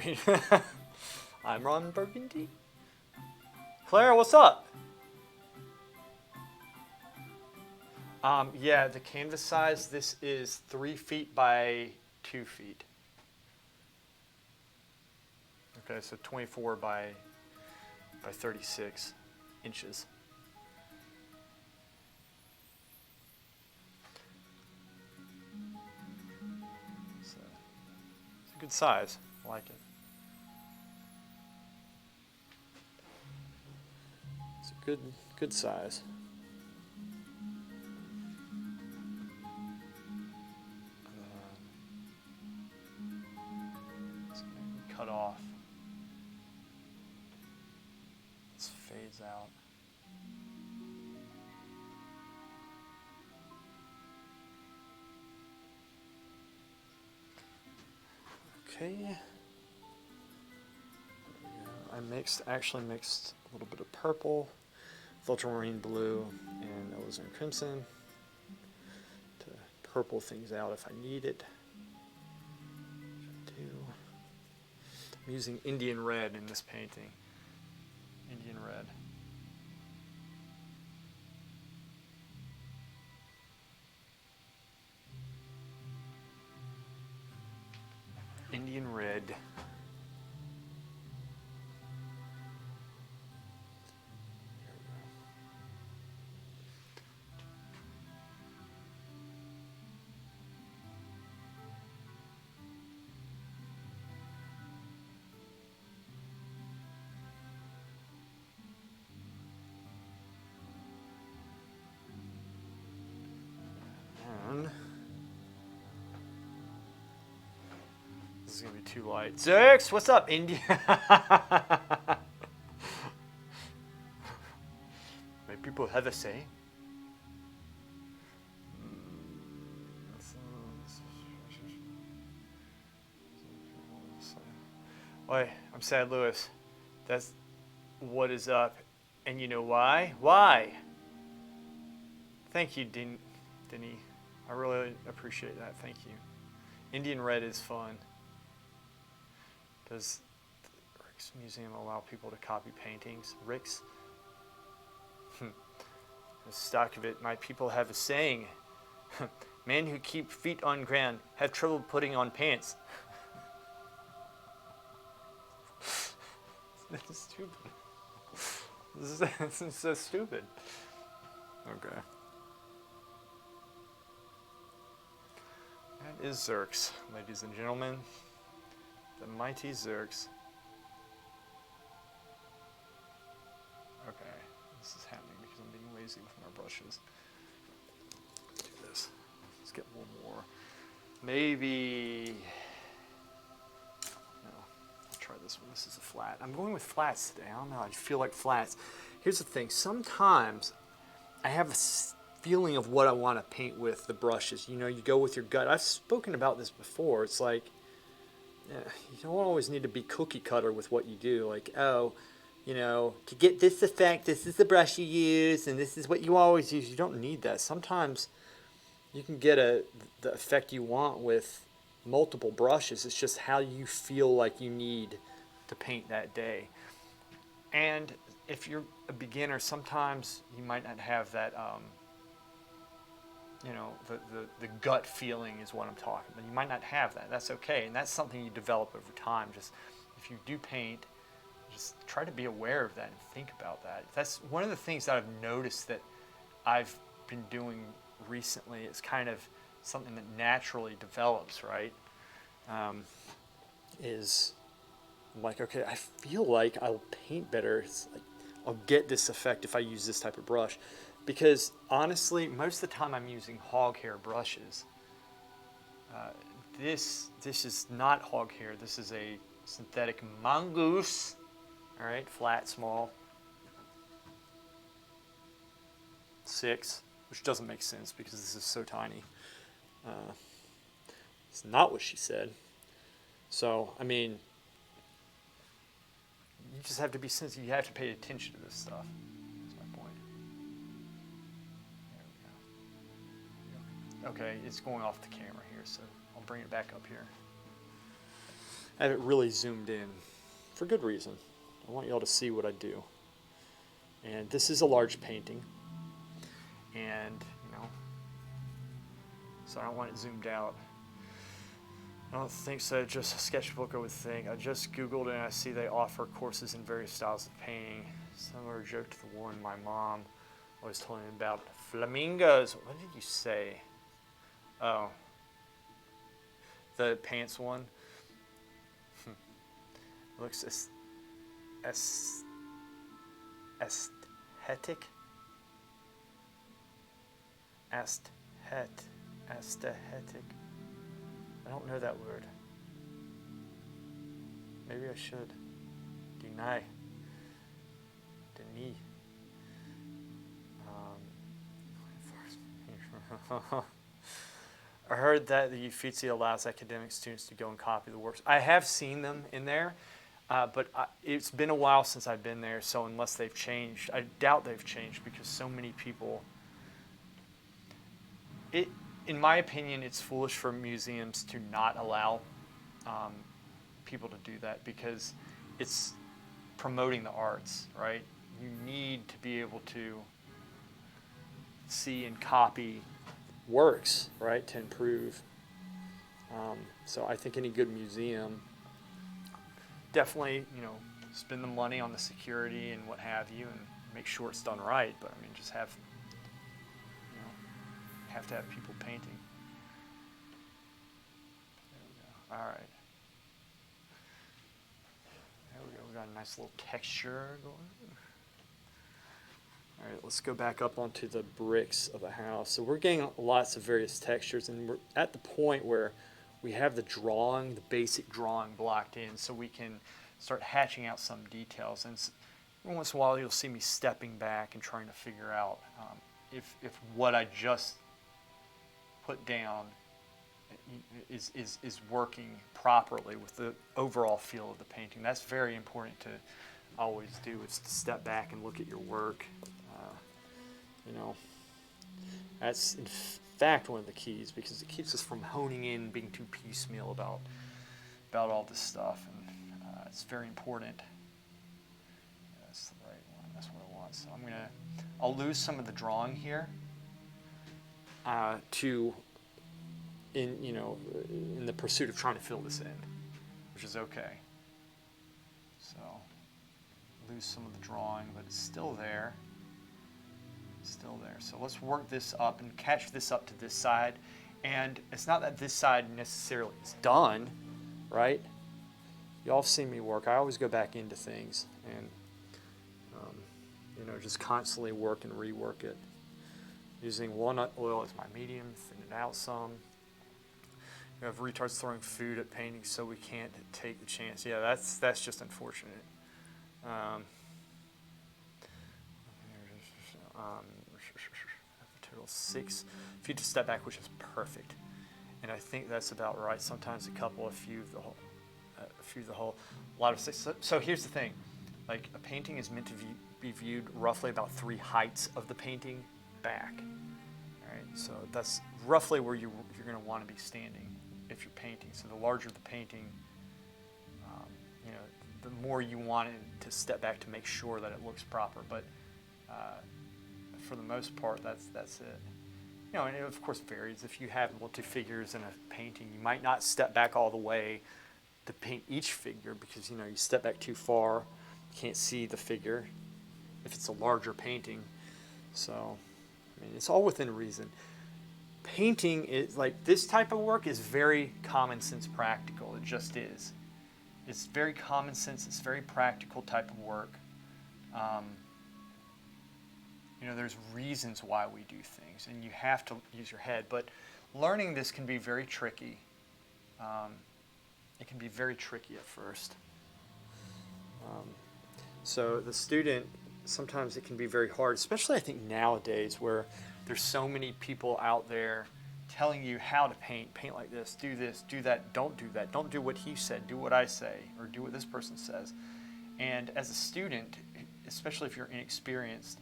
I'm Ron Burgundy. Claire, what's up? Yeah, the canvas size, this is 3 feet by 2 feet. Okay, so 24 by 36 inches. So, it's a good size. I like it. It's a good size. Cut off. This fades out. Okay. Actually mixed a little bit of purple, ultramarine blue, and alizarin crimson to purple things out if I need it. I'm using Indian red in this painting. Indian red. Indian red. This is gonna be too light. Zerx, what's up, India? May people have a say? Oi, I'm Sad Lewis. That's what is up. And you know why? Why? Thank you, Denny. I really appreciate that. Thank you. Indian red is fun. Does the Rick's Museum allow people to copy paintings? Rick's? The stock of it, my people have a saying. Men who keep feet on ground have trouble putting on pants. This is stupid. This is so stupid. Okay. That is Zerx, ladies and gentlemen. The mighty Zerx. Okay, this is happening because I'm being lazy with my brushes. Let's do this. Let's get one more. Maybe. No, I'll try this one. This is a flat. I'm going with flats today. I don't know. I feel like flats. Here's the thing. Sometimes I have a feeling of what I want to paint with the brushes. You know, you go with your gut. I've spoken about this before. It's like, you don't always need to be cookie cutter with what you do. Like, oh, you know, to get this effect, this is the brush you use, and this is what you always use. You don't need that. Sometimes you can get the effect you want with multiple brushes. It's just how you feel like you need to paint that day. And if you're a beginner, sometimes you might not have that, you know, the gut feeling is what I'm talking about. You might not have that. That's okay. And that's something you develop over time. Just if you do paint, just try to be aware of that and think about that. That's one of the things that I've noticed that I've been doing recently. It's kind of something that naturally develops, right? Is like, okay, I feel like I'll paint better. It's like I'll get this effect if I use this type of brush. Because honestly, most of the time I'm using hog hair brushes. This is not hog hair. This is a synthetic mongoose. All right, flat, small. 6, which doesn't make sense because this is so tiny. It's not what she said. So, I mean, you just have to be sensitive. You have to pay attention to this stuff. That's my point. There we go. Okay, it's going off the camera here, so I'll bring it back up here. I have it really zoomed in for good reason. I want y'all to see what I do. And this is a large painting. And, you know, so I don't want it zoomed out. I don't think so, just a sketchbook I would think. I just Googled and I see they offer courses in various styles of painting. Similar joke to the one my mom always told me about. Flamingos, what did you say? Oh, the pants one. Looks aesthetic. Aesthetic. I don't know that word. Maybe I should. Denis. I heard that the Uffizi allows academic students to go and copy the works. I have seen them in there, but it's been a while since I've been there, so unless they've changed, I doubt they've changed because so many people... In my opinion, it's foolish for museums to not allow people to do that because it's promoting the arts, right? You need to be able to see and copy works, right, to improve. So I think any good museum definitely, you know, spend the money on the security and what have you and make sure it's done right. But I mean, just have to have people painting. There we go. All right. There we go. We got a nice little texture going. All right, let's go back up onto the bricks of the house. So we're getting lots of various textures, and we're at the point where we have the drawing, the basic drawing blocked in, so we can start hatching out some details. And every once in a while, you'll see me stepping back and trying to figure out if what I just put down is working properly with the overall feel of the painting. That's very important to always do, is to step back and look at your work. You know, that's in fact one of the keys, because it keeps us from honing in, being too piecemeal about all this stuff, and it's very important. Yeah, that's the right one. That's what I want. So I'll lose some of the drawing here in the pursuit of trying to fill this in, which is okay. So lose some of the drawing, but it's still there. Still there. So let's work this up and catch this up to this side. And it's not that this side necessarily is done, right? Y'all have seen me work. I always go back into things and just constantly work and rework it. Using walnut oil as my medium, thin it out some. You have retards throwing food at paintings, so we can't take the chance. Yeah, that's just unfortunate. Total 6 feet to step back, which is perfect, and I think that's about right. Sometimes a few of the whole, a lot of 6. So here's the thing, like a painting is meant to be viewed roughly about 3 heights of the painting back. All right, so that's roughly where you're going to want to be standing if you're painting. So the larger the painting, the more you want it to step back to make sure that it looks proper. But for the most part, that's it. And it of course varies. If you have multi-figures in a painting, you might not step back all the way to paint each figure because you step back too far, you can't see the figure if it's a larger painting. So it's all within reason. Painting is like this type of work is very common sense practical. It just is. It's very common sense. It's very practical type of work. There's reasons why we do things, and you have to use your head. But learning this can be very tricky. It can be very tricky at first. So the student, sometimes it can be very hard, especially I think nowadays where there's so many people out there telling you how to paint like this, do that, don't do what he said, do what I say, or do what this person says. And as a student, especially if you're inexperienced,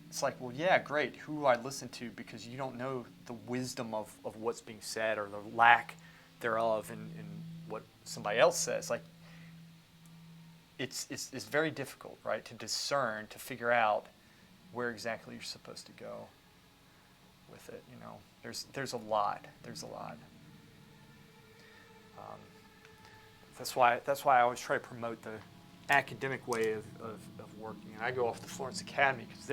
it's like, well, yeah, great, who do I listen to? Because you don't know the wisdom of what's being said or the lack thereof in what somebody else says. Like, it's very difficult, right, to discern, to figure out where exactly you're supposed to go with it. You know, there's a lot. That's why I always try to promote the academic way of working. And I go off to Florence Academy because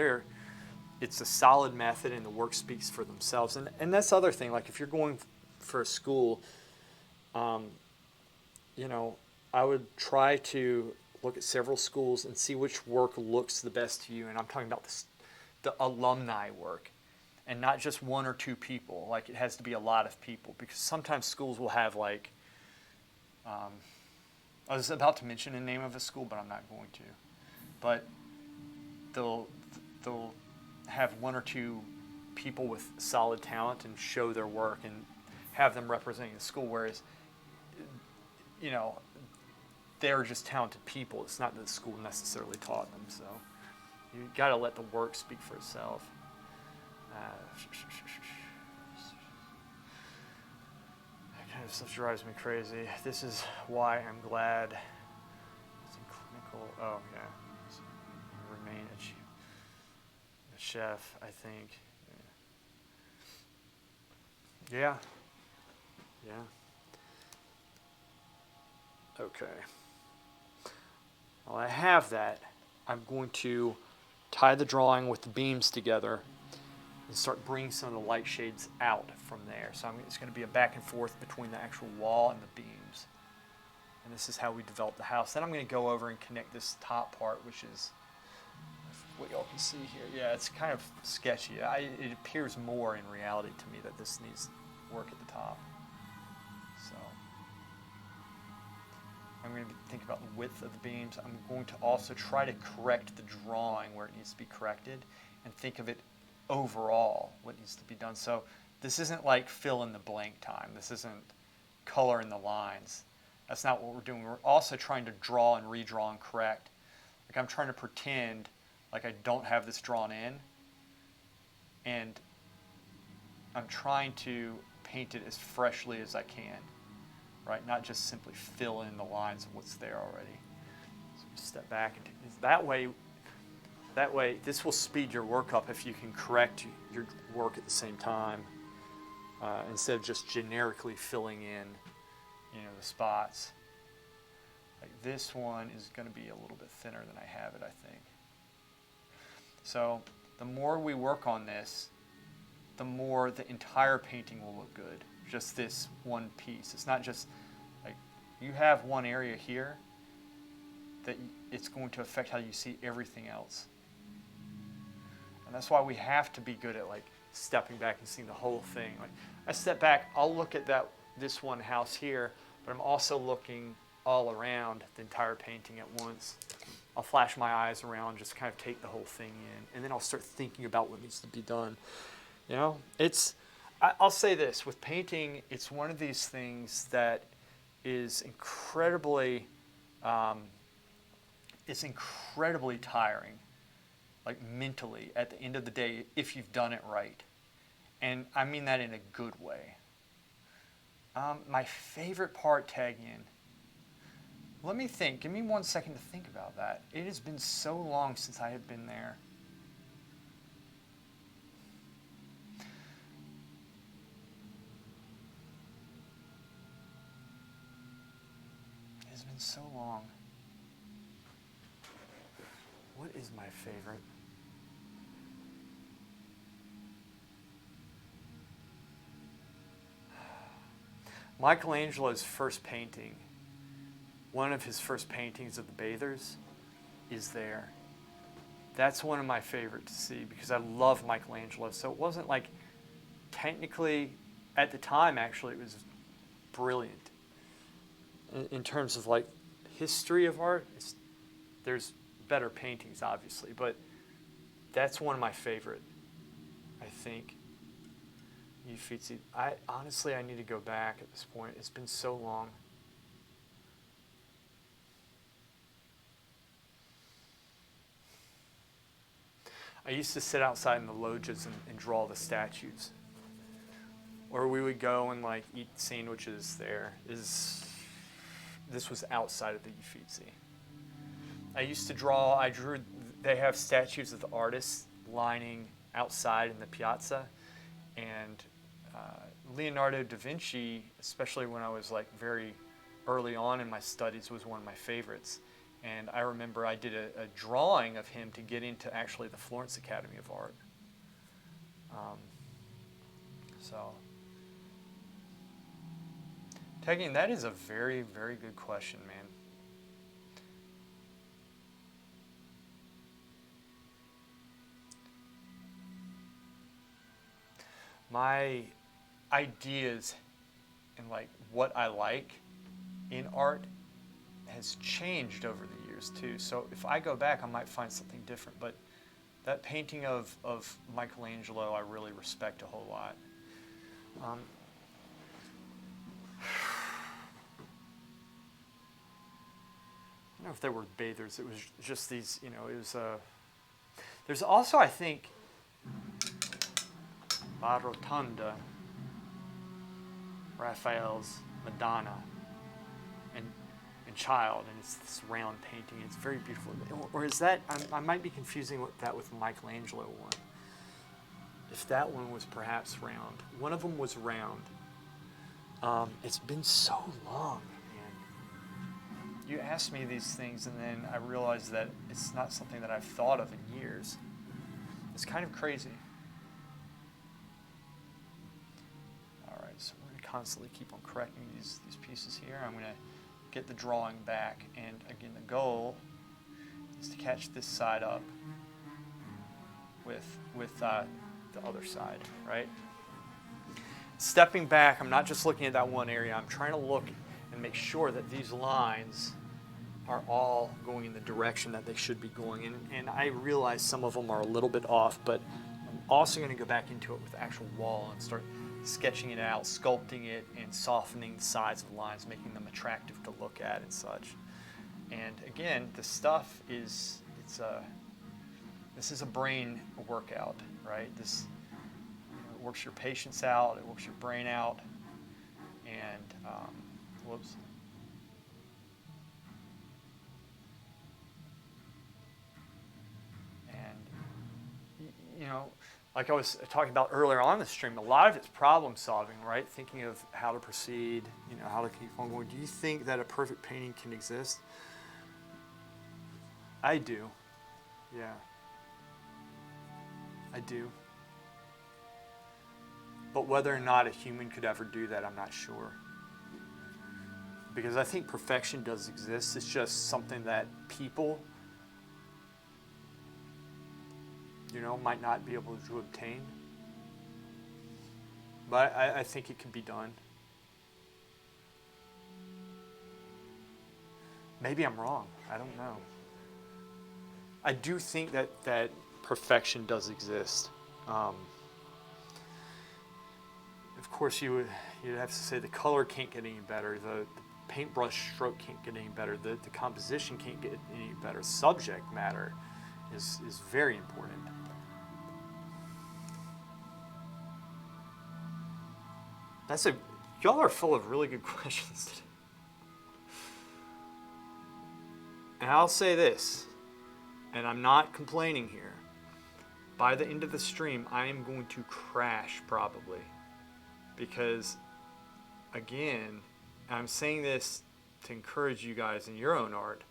it's a solid method and the work speaks for themselves. And that's the other thing. Like if you're going for a school, you know, I would try to look at several schools and see which work looks the best to you. And I'm talking about the alumni work, and not just one or two people. Like it has to be a lot of people, because sometimes schools will have like, I was about to mention the name of a school, but I'm not going to. But they'll have one or two people with solid talent and show their work and have them representing the school, whereas, you know, they're just talented people. It's not that the school necessarily taught them. So you got to let the work speak for itself. That kind of stuff drives me crazy. This is why I'm glad it's in clinical. Oh yeah, remain a chef, I think. Yeah. Okay. Well, I have that. I'm going to tie the drawing with the beams together and start bringing some of the light shades out from there. So it's going to be a back and forth between the actual wall and the beams. And this is how we develop the house. Then I'm going to go over and connect this top part, which is what y'all can see here. Yeah, it's kind of sketchy. It appears more in reality to me that this needs work at the top. So I'm going to think about the width of the beams. I'm going to also try to correct the drawing where it needs to be corrected and think of it overall, what needs to be done. So this isn't like fill in the blank time. This isn't color in the lines. That's not what we're doing. We're also trying to draw and redraw and correct. Like I'm trying to pretend like I don't have this drawn in, and I'm trying to paint it as freshly as I can, right? Not just simply fill in the lines of what's there already. So step back, and that way this will speed your work up if you can correct your work at the same time, instead of just generically filling in, the spots. Like this one is going to be a little bit thinner than I have it, I think. So the more we work on this, the more the entire painting will look good. Just this one piece. It's not just like you have one area here that it's going to affect how you see everything else. And that's why we have to be good at like stepping back and seeing the whole thing. Like I step back, I'll look at this one house here, but I'm also looking all around the entire painting at once. I'll flash my eyes around, just kind of take the whole thing in, and then I'll start thinking about what needs to be done. I'll say this, with painting, it's one of these things that is incredibly tiring, like mentally, at the end of the day, if you've done it right. And I mean that in a good way. My favorite part, tag in. Let me think. Give me 1 second to think about that. It has been so long since I have been there. It has been so long. What is my favorite? Michelangelo's first painting, one of his first paintings of the bathers, is there. That's one of my favorite to see because I love Michelangelo. So it wasn't like technically at the time, actually, it was brilliant. In terms of like history of art, there's better paintings, obviously, but that's one of my favorite, I think. Uffizi. Honestly, I need to go back at this point. It's been so long. I used to sit outside in the loggias and draw the statues. Or we would go and like eat sandwiches there. This was outside of the Uffizi. I drew, they have statues of the artists lining outside in the piazza. And Leonardo da Vinci, especially when I was like very early on in my studies, was one of my favorites. And I remember I did a drawing of him to get into actually the Florence Academy of Art. Tegan, that is a very, very good question, man. My ideas and like what I like in art has changed over the years too. So if I go back, I might find something different. But that painting of Michelangelo, I really respect a whole lot. I don't know if they were bathers. It was just these, you know, it was there's also, I think, La Rotonda, Raphael's Madonna, and Child, and it's this round painting. It's very beautiful. Or is that, I might be confusing that with the Michelangelo one. If that one was perhaps round. One of them was round. It's been so long, man. You ask me these things, and then I realize that it's not something that I've thought of in years. It's kind of crazy. All right, so we're going to constantly keep on correcting these pieces here. I'm going to get the drawing back, and again, the goal is to catch this side up with the other side, right? Stepping back, I'm not just looking at that one area. I'm trying to look and make sure that these lines are all going in the direction that they should be going in. And I realize some of them are a little bit off, but I'm also going to go back into it with the actual wall and start sketching it out, sculpting it, and softening the sides of the lines, making them attractive to look at and such. And again, the stuff is, this is a brain workout, right? This, it works your patience out, it works your brain out, and whoops. And you know, like I was talking about earlier on the stream, a lot of it's problem solving, right? Thinking of how to proceed, you know, how to keep on going. Do you think that a perfect painting can exist? I do. Yeah. I do. But whether or not a human could ever do that, I'm not sure. Because I think perfection does exist. It's just something that people, you know, might not be able to obtain. But I think it can be done. Maybe I'm wrong. I don't know. I do think that perfection does exist. Of course, you'd have to say the color can't get any better. The paintbrush stroke can't get any better. The composition can't get any better. Subject matter is very important. Y'all are full of really good questions today. And I'll say this, and I'm not complaining here. By the end of the stream, I am going to crash probably. Because, again, I'm saying this to encourage you guys in your own art.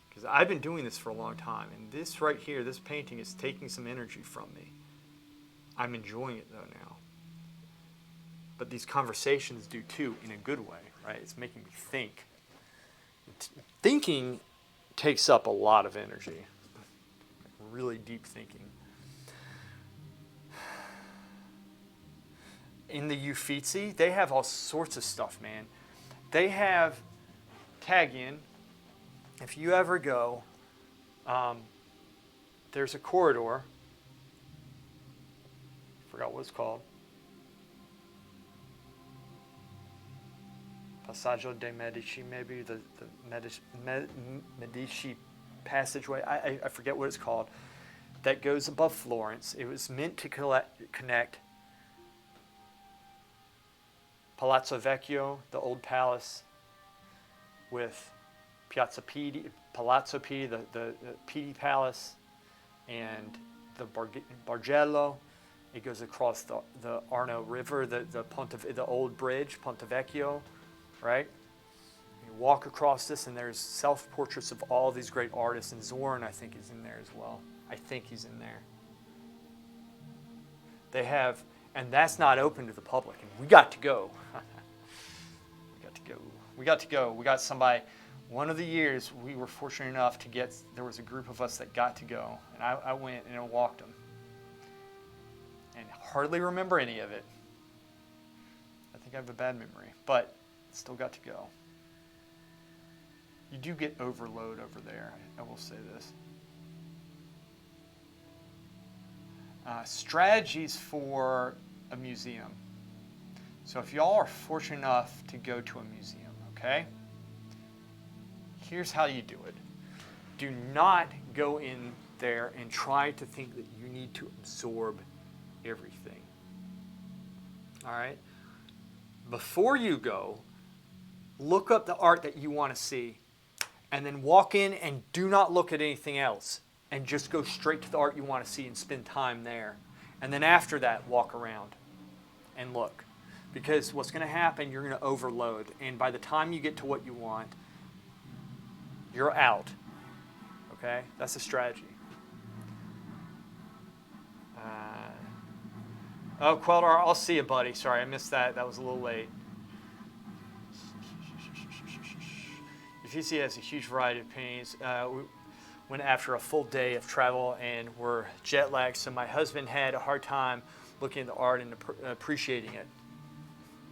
Because I've been doing this for a long time. And this right here, this painting is taking some energy from me. I'm enjoying it though now. But these conversations do too, in a good way, right? It's making me think. Thinking takes up a lot of energy. Really deep thinking. in the Uffizi, they have all sorts of stuff, man. They have tag in. If you ever go, there's a corridor. Forgot what it's called. Passaggio dei Medici, maybe the Medici passageway. I forget what it's called. That goes above Florence. It was meant to connect Palazzo Vecchio, the old palace, with Piazza Pitti, Palazzo Pitti, the Pitti Palace, and the Bargello. It goes across the Arno River, the old bridge, Ponte Vecchio, right? You walk across this, and there's self-portraits of all these great artists, and Zorn, I think, is in there as well. I think he's in there. They have, and that's not open to the public, and we got to go. We got to go. We got somebody. One of the years, we were fortunate enough to get, there was a group of us that got to go, and I went and I walked them. And hardly remember any of it. I think I have a bad memory, but still got to go. You do get overload over there, I will say this. Strategies for a museum. So if y'all are fortunate enough to go to a museum, okay? Here's how you do it. Do not go in there and try to think that you need to absorb everything. All right? Before you go, look up the art that you want to see, and then walk in and do not look at anything else, and just go straight to the art you want to see and spend time there. And then after that, walk around and look. Because what's going to happen, you're going to overload, and by the time you get to what you want, you're out. Okay? That's a strategy. Oh, Queldar, I'll see you, buddy. Sorry, I missed that. That was a little late. Uffizi has a huge variety of paintings. We went after a full day of travel and were jet lagged, so my husband had a hard time looking at the art and appreciating it.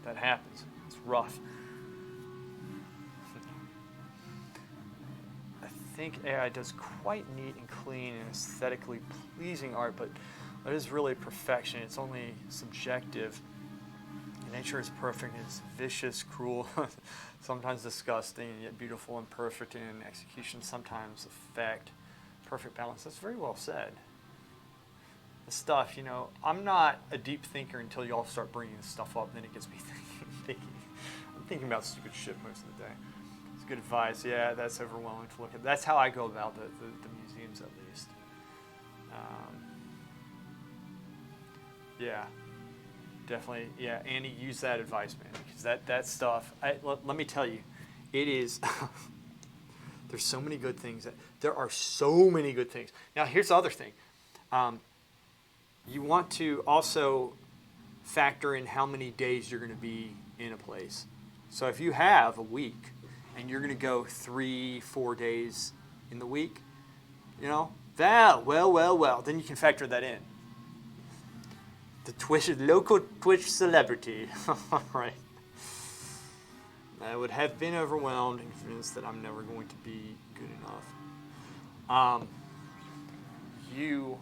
That happens. It's rough. I think AI does quite neat and clean and aesthetically pleasing art, but it is really perfection. It's only subjective. Nature is perfect. It's vicious, cruel, sometimes disgusting, and yet beautiful and perfect in execution, sometimes effect. Perfect balance. That's very well said. The stuff, you know, I'm not a deep thinker until y'all start bringing this stuff up, then it gets me thinking. I'm thinking about stupid shit most of the day. It's good advice. Yeah, that's overwhelming to look at. That's how I go about the museums, at least. Yeah, definitely. Yeah, Andy, use that advice, man, because that stuff, let me tell you, it is, there's so many good things. There are so many good things. Now, here's the other thing. You want to also factor in how many days you're going to be in a place. So if you have a week and you're going to go 3-4 days in the week, you know, well, then you can factor that in. The local Twitch celebrity, right? I would have been overwhelmed and convinced that I'm never going to be good enough. You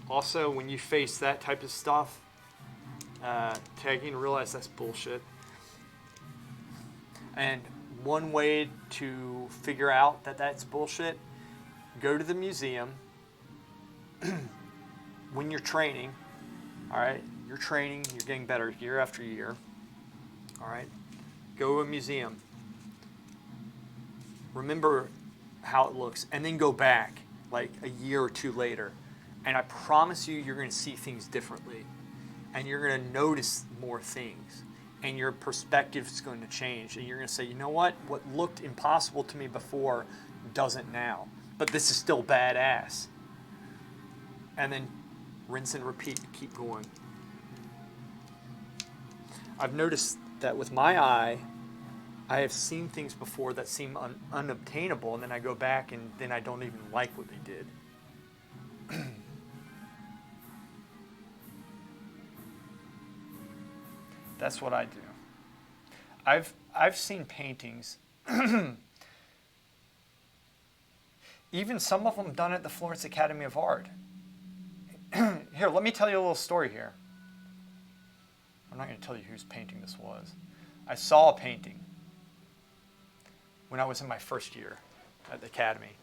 also, when you face that type of stuff, tagging, realize that's bullshit. And one way to figure out that that's bullshit, go to the museum. When you're training, all right, you're training, you're getting better year after year, all right, go to a museum, remember how it looks, and then go back like a year or two later, and I promise you, you're going to see things differently, and you're going to notice more things, and your perspective is going to change, and you're going to say, you know what looked impossible to me before doesn't now, but this is still badass. And then rinse and repeat, keep going. I've noticed that with my eye, I have seen things before that seem unobtainable, and then I go back and then I don't even like what they did. That's what I do. I've seen paintings, even some of them done at the Florence Academy of Art. Here, let me tell you a little story here. I'm not going to tell you whose painting this was. I saw a painting when I was in my first year at the Academy.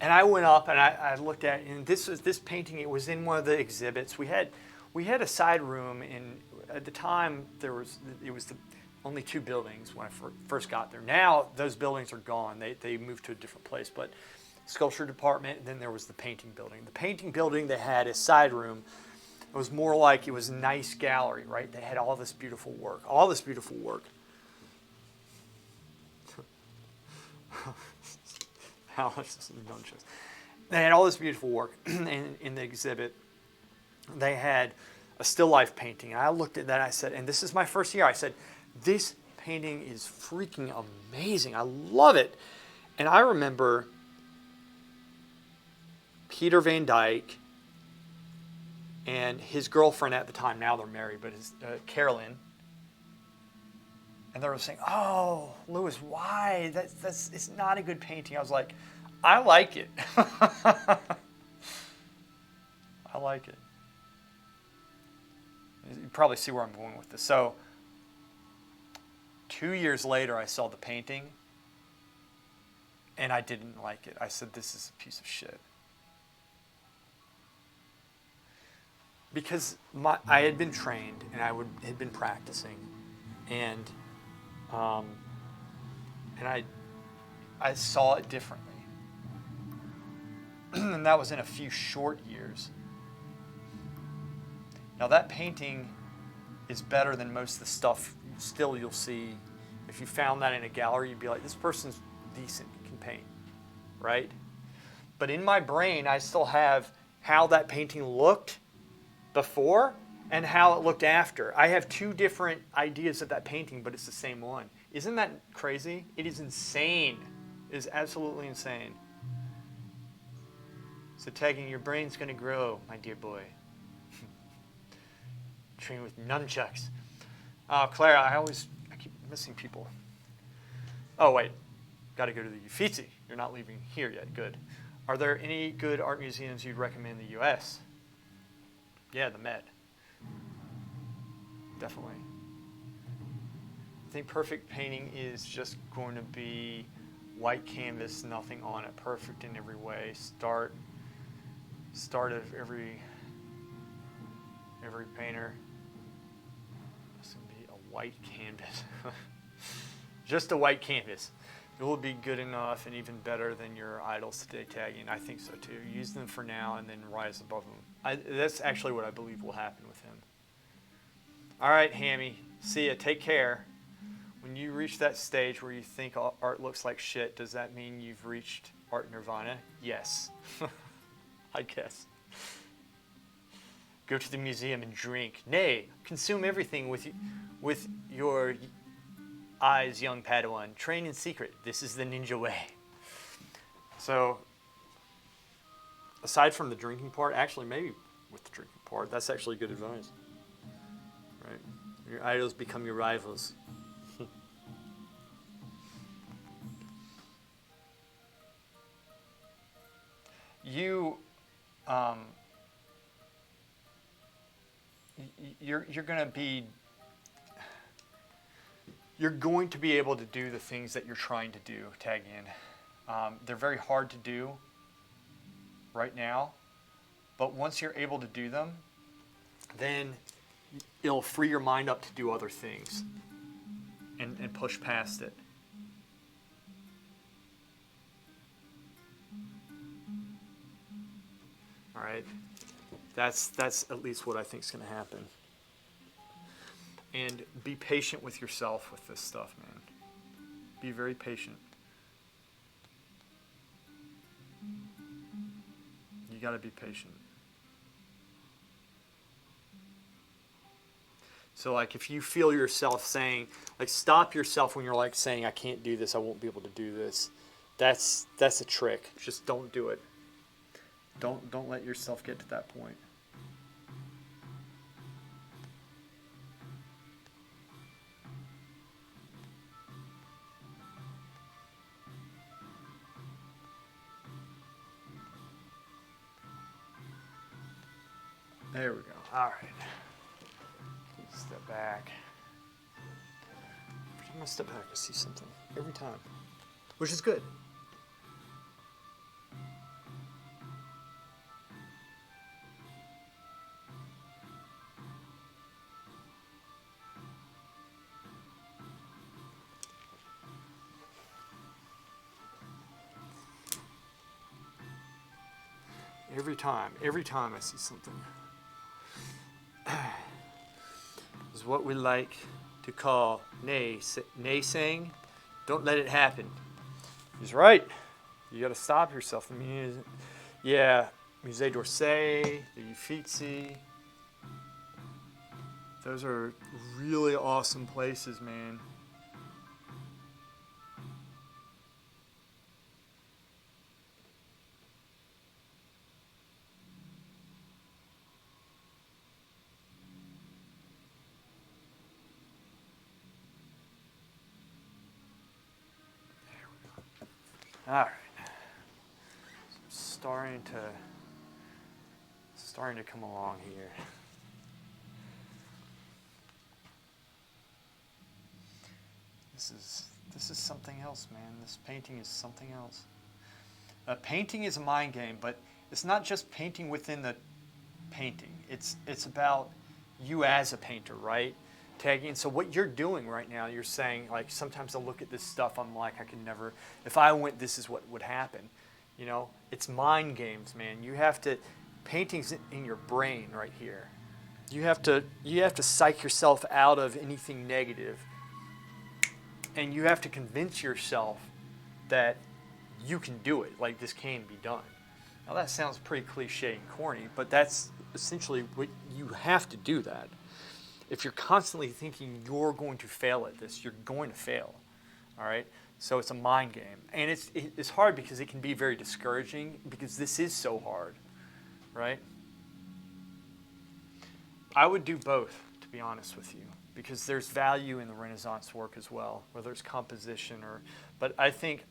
And I went up and I looked at it, and this painting, it was in one of the exhibits. We had a side room at the time it was only 2 buildings when I first got there. Now those buildings are gone. They moved to a different place, but sculpture department, and then there was the painting building. The painting building, they had a side room. It was more like it was a nice gallery, right? They had all this beautiful work. They had all this beautiful work in the exhibit. They had a still life painting. And I looked at that, I said, and this is my first year, I said, this painting is freaking amazing. I love it. And I remember Peter Van Dyke and his girlfriend at the time, now they're married, but his Carolyn. And they were saying, "Oh, Louis, why? It's not a good painting." I was like, "I like it." I like it. You probably see where I'm going with this. So, 2 years later, I saw the painting, and I didn't like it. I said, "This is a piece of shit." Because I had been trained, and had been practicing, and I saw it differently. And that was in a few short years. Now that painting is better than most of the stuff still you'll see. If you found that in a gallery, you'd be like, this person's decent, can paint, right? But in my brain, I still have how that painting looked before and how it looked after. I have 2 different ideas of that painting, but it's the same one. Isn't that crazy? It is insane. It is absolutely insane. So tagging, your brain's going to grow, my dear boy. Train with nunchucks. Clara, I keep missing people. Oh, wait. Got to go to the Uffizi. You're not leaving here yet. Good. Are there any good art museums you'd recommend in the U.S.? Yeah, the Met. Definitely. I think perfect painting is just going to be white canvas, nothing on it, perfect in every way. Start of every painter must be a white canvas. Just a white canvas. It will be good enough and even better than your idols today, tagging. I think so too. Use them for now and then rise above them. That's actually what I believe will happen with him. All right, Hammy. See ya. Take care. When you reach that stage where you think art looks like shit, does that mean you've reached art nirvana? Yes. I guess. Go to the museum and drink. Nay, consume everything with your eyes, young Padawan. Train in secret. This is the ninja way. So, aside from the drinking part, actually maybe with the drinking part, that's actually good advice. Right? Your idols become your rivals. You're going to be able to do the things that you're trying to do, tag in. They're very hard to do right now, but once you're able to do them, then it'll free your mind up to do other things and push past it. All right, that's at least what I think is going to happen. And be patient with yourself with this stuff, man. Be very patient. You got to be patient. So like if you feel yourself saying, like stop yourself when you're like saying, I can't do this, I won't be able to do this. That's a trick. Just don't do it. Don't let yourself get to that point. There we go. All right. Step back. Every time I step back, I see something. Every time. Which is good. Every time I see something. This is what we like to call naysaying. Don't let it happen. He's right. You got to stop yourself. I mean, yeah, Musée d'Orsay, the Uffizi. Those are really awesome places, man. All right, starting to come along here. This is something else, man. This painting is something else. Painting is a mind game, but it's not just painting within the painting. It's about you as a painter, right? Tagging. So what you're doing right now, you're saying, like, sometimes I look at this stuff, I'm like, I could never, if I went, this is what would happen. You know, it's mind games, man. You have to, painting's in your brain right here. You have to psych yourself out of anything negative. And you have to convince yourself that you can do it, like this can be done. Now that sounds pretty cliche and corny, but that's essentially what you have to do that. If you're constantly thinking you're going to fail at this, you're going to fail, all right? So it's a mind game. And it's hard because it can be very discouraging because this is so hard, right? I would do both, to be honest with you, because there's value in the Renaissance work as well, whether it's composition or, but I think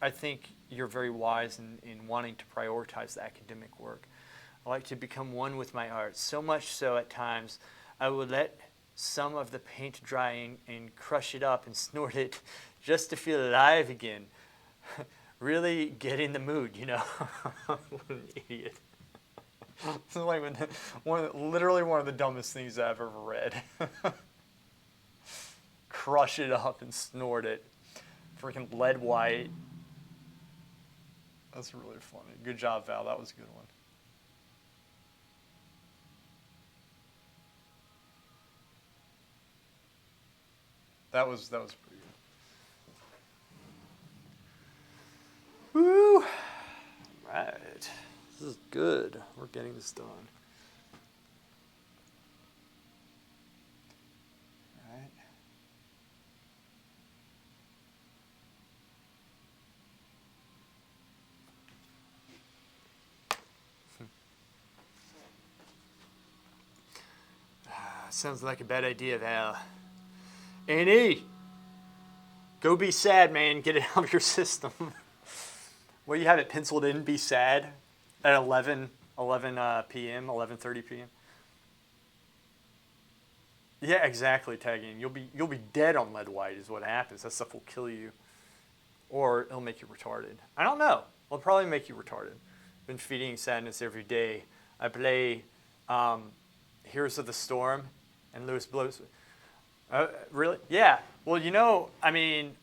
you're very wise in wanting to prioritize the academic work. I like to become one with my art, so much so at times I would let some of the paint dry and crush it up and snort it just to feel alive again. Really get in the mood, you know. What an idiot. This is like literally one of the dumbest things I've ever read. Crush it up and snort it. Freaking lead white. That's really funny. Good job, Val. That was a good one. That was pretty good. Woo! Right. This is good. We're getting this done. Right. Sounds like a bad idea, Val. Annie, go be sad, man. Get it out of your system. Well, you have it penciled in, be sad, at 11 p.m., 11:30 p.m. Yeah, exactly, tagging. You'll be dead on lead white is what happens. That stuff will kill you. Or it'll make you retarded. I don't know. It'll probably make you retarded. Been feeding sadness every day. I play Heroes of the Storm and Lewis blows. Really? Yeah. Well, you know, I mean,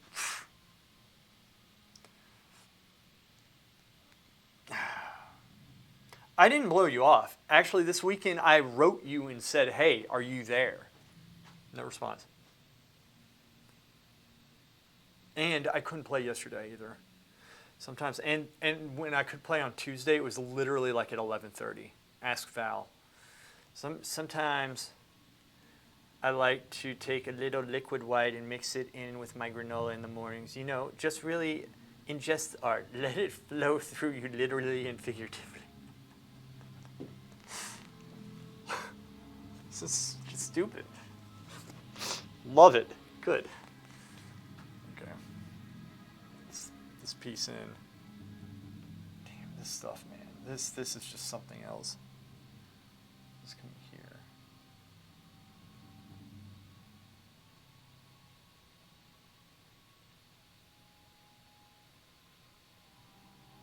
I didn't blow you off. Actually, this weekend I wrote you and said, hey, are you there? No response. And I couldn't play yesterday either. Sometimes, and when I could play on Tuesday, it was literally like at 11:30. Ask Val. Sometimes I like to take a little liquid white and mix it in with my granola in the mornings. You know, just really ingest the art. Let it flow through you literally and figuratively. This is just stupid. Love it. Good. Okay. This piece in. Damn, this stuff, man. This is just something else. Let's come here.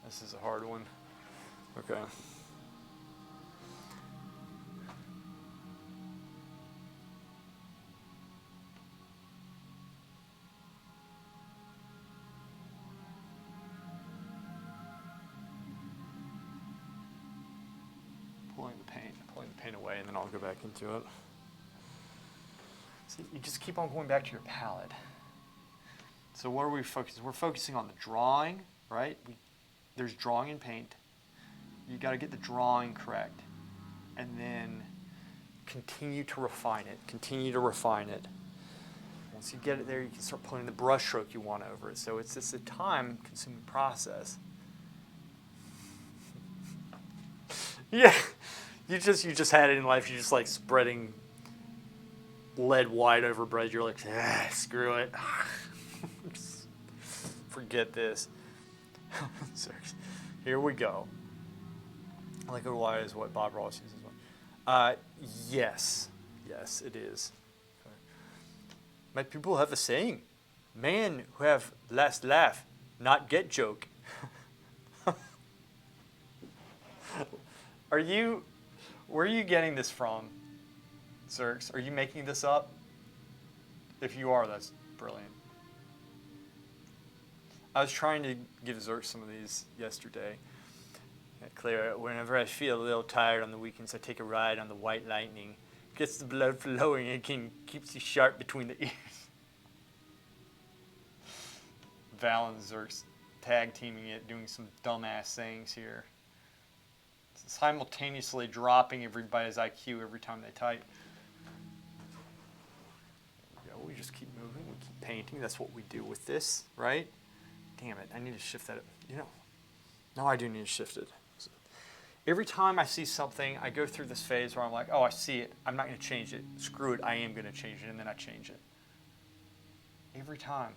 This is a hard one. Okay. Pulling the paint away, and then I'll go back into it. See, you just keep on going back to your palette. So what are we focusing? We're focusing on the drawing, right? There's drawing in paint. You got to get the drawing correct, and then continue to refine it. Continue to refine it. Once you get it there, you can start putting the brush stroke you want over it. So it's just a time-consuming process. Yeah, you just had it in life. You're just like spreading lead white over bread. You're like, screw it. Forget this. Here we go. Liquid white is what Bob Ross uses. Yes, it is. Okay. My people have a saying: "Man who have last laugh, not get joke." Where are you getting this from, Zerks? Are you making this up? If you are, that's brilliant. I was trying to give Zerks some of these yesterday. Claire, whenever I feel a little tired on the weekends, I take a ride on the White Lightning. Gets the blood flowing and keeps you sharp between the ears. Val and Zerks tag teaming it, doing some dumbass things here. Simultaneously dropping everybody's IQ every time they type. Yeah, we just keep moving, we keep painting. That's what we do with this, right? Damn it, I need to shift that. No, I do need to shift it. So, every time I see something, I go through this phase where I'm like, oh, I see it. I'm not going to change it. Screw it, I am going to change it, and then I change it. Every time.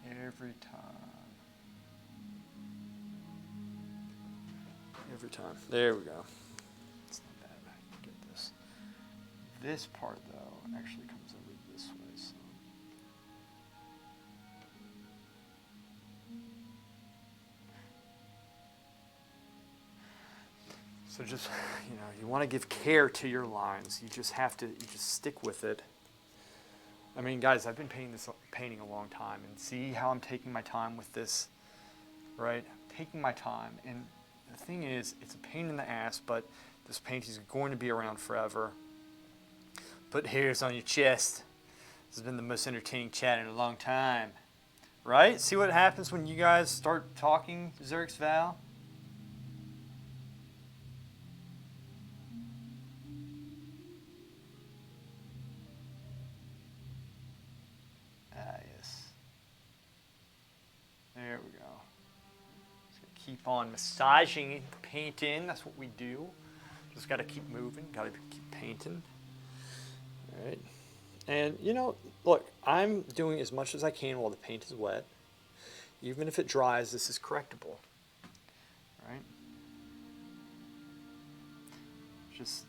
Every time. Every time. There we go. It's not bad. I can get this. This part, though, actually comes over this way. So just, you want to give care to your lines. You just stick with it. I mean, guys, I've been painting a long time, and see how I'm taking my time with this, right? Taking my time, and the thing is, it's a pain in the ass, but this painting is going to be around forever. Put hairs on your chest. This has been the most entertaining chat in a long time, right? See what happens when you guys start talking, Zerx, Val? There we go. Just gonna keep on massaging the paint in. That's what we do. Just got to keep moving. Got to keep painting. All right. And, look, I'm doing as much as I can while the paint is wet. Even if it dries, this is correctable. Right? Just,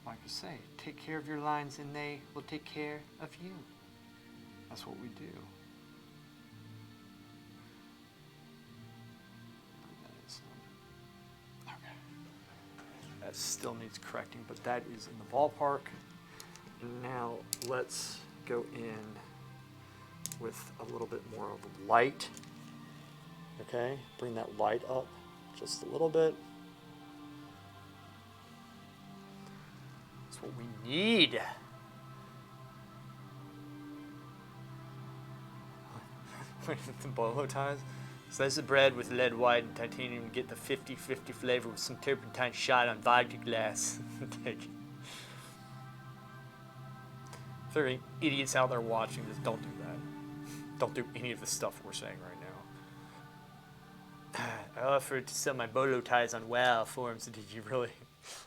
like I say, take care of your lines and they will take care of you. That's what we do. That still needs correcting, but that is in the ballpark. And now let's go in with a little bit more of a light. Okay, bring that light up just a little bit. That's what we need. The bolo ties. Slice of bread with lead white and titanium and get the 50-50 flavor with some turpentine shot on vodka glass. If there are any idiots out there watching this, don't do that. Don't do any of the stuff we're saying right now. I offered to sell my bolo ties on WoW forums. Did you really?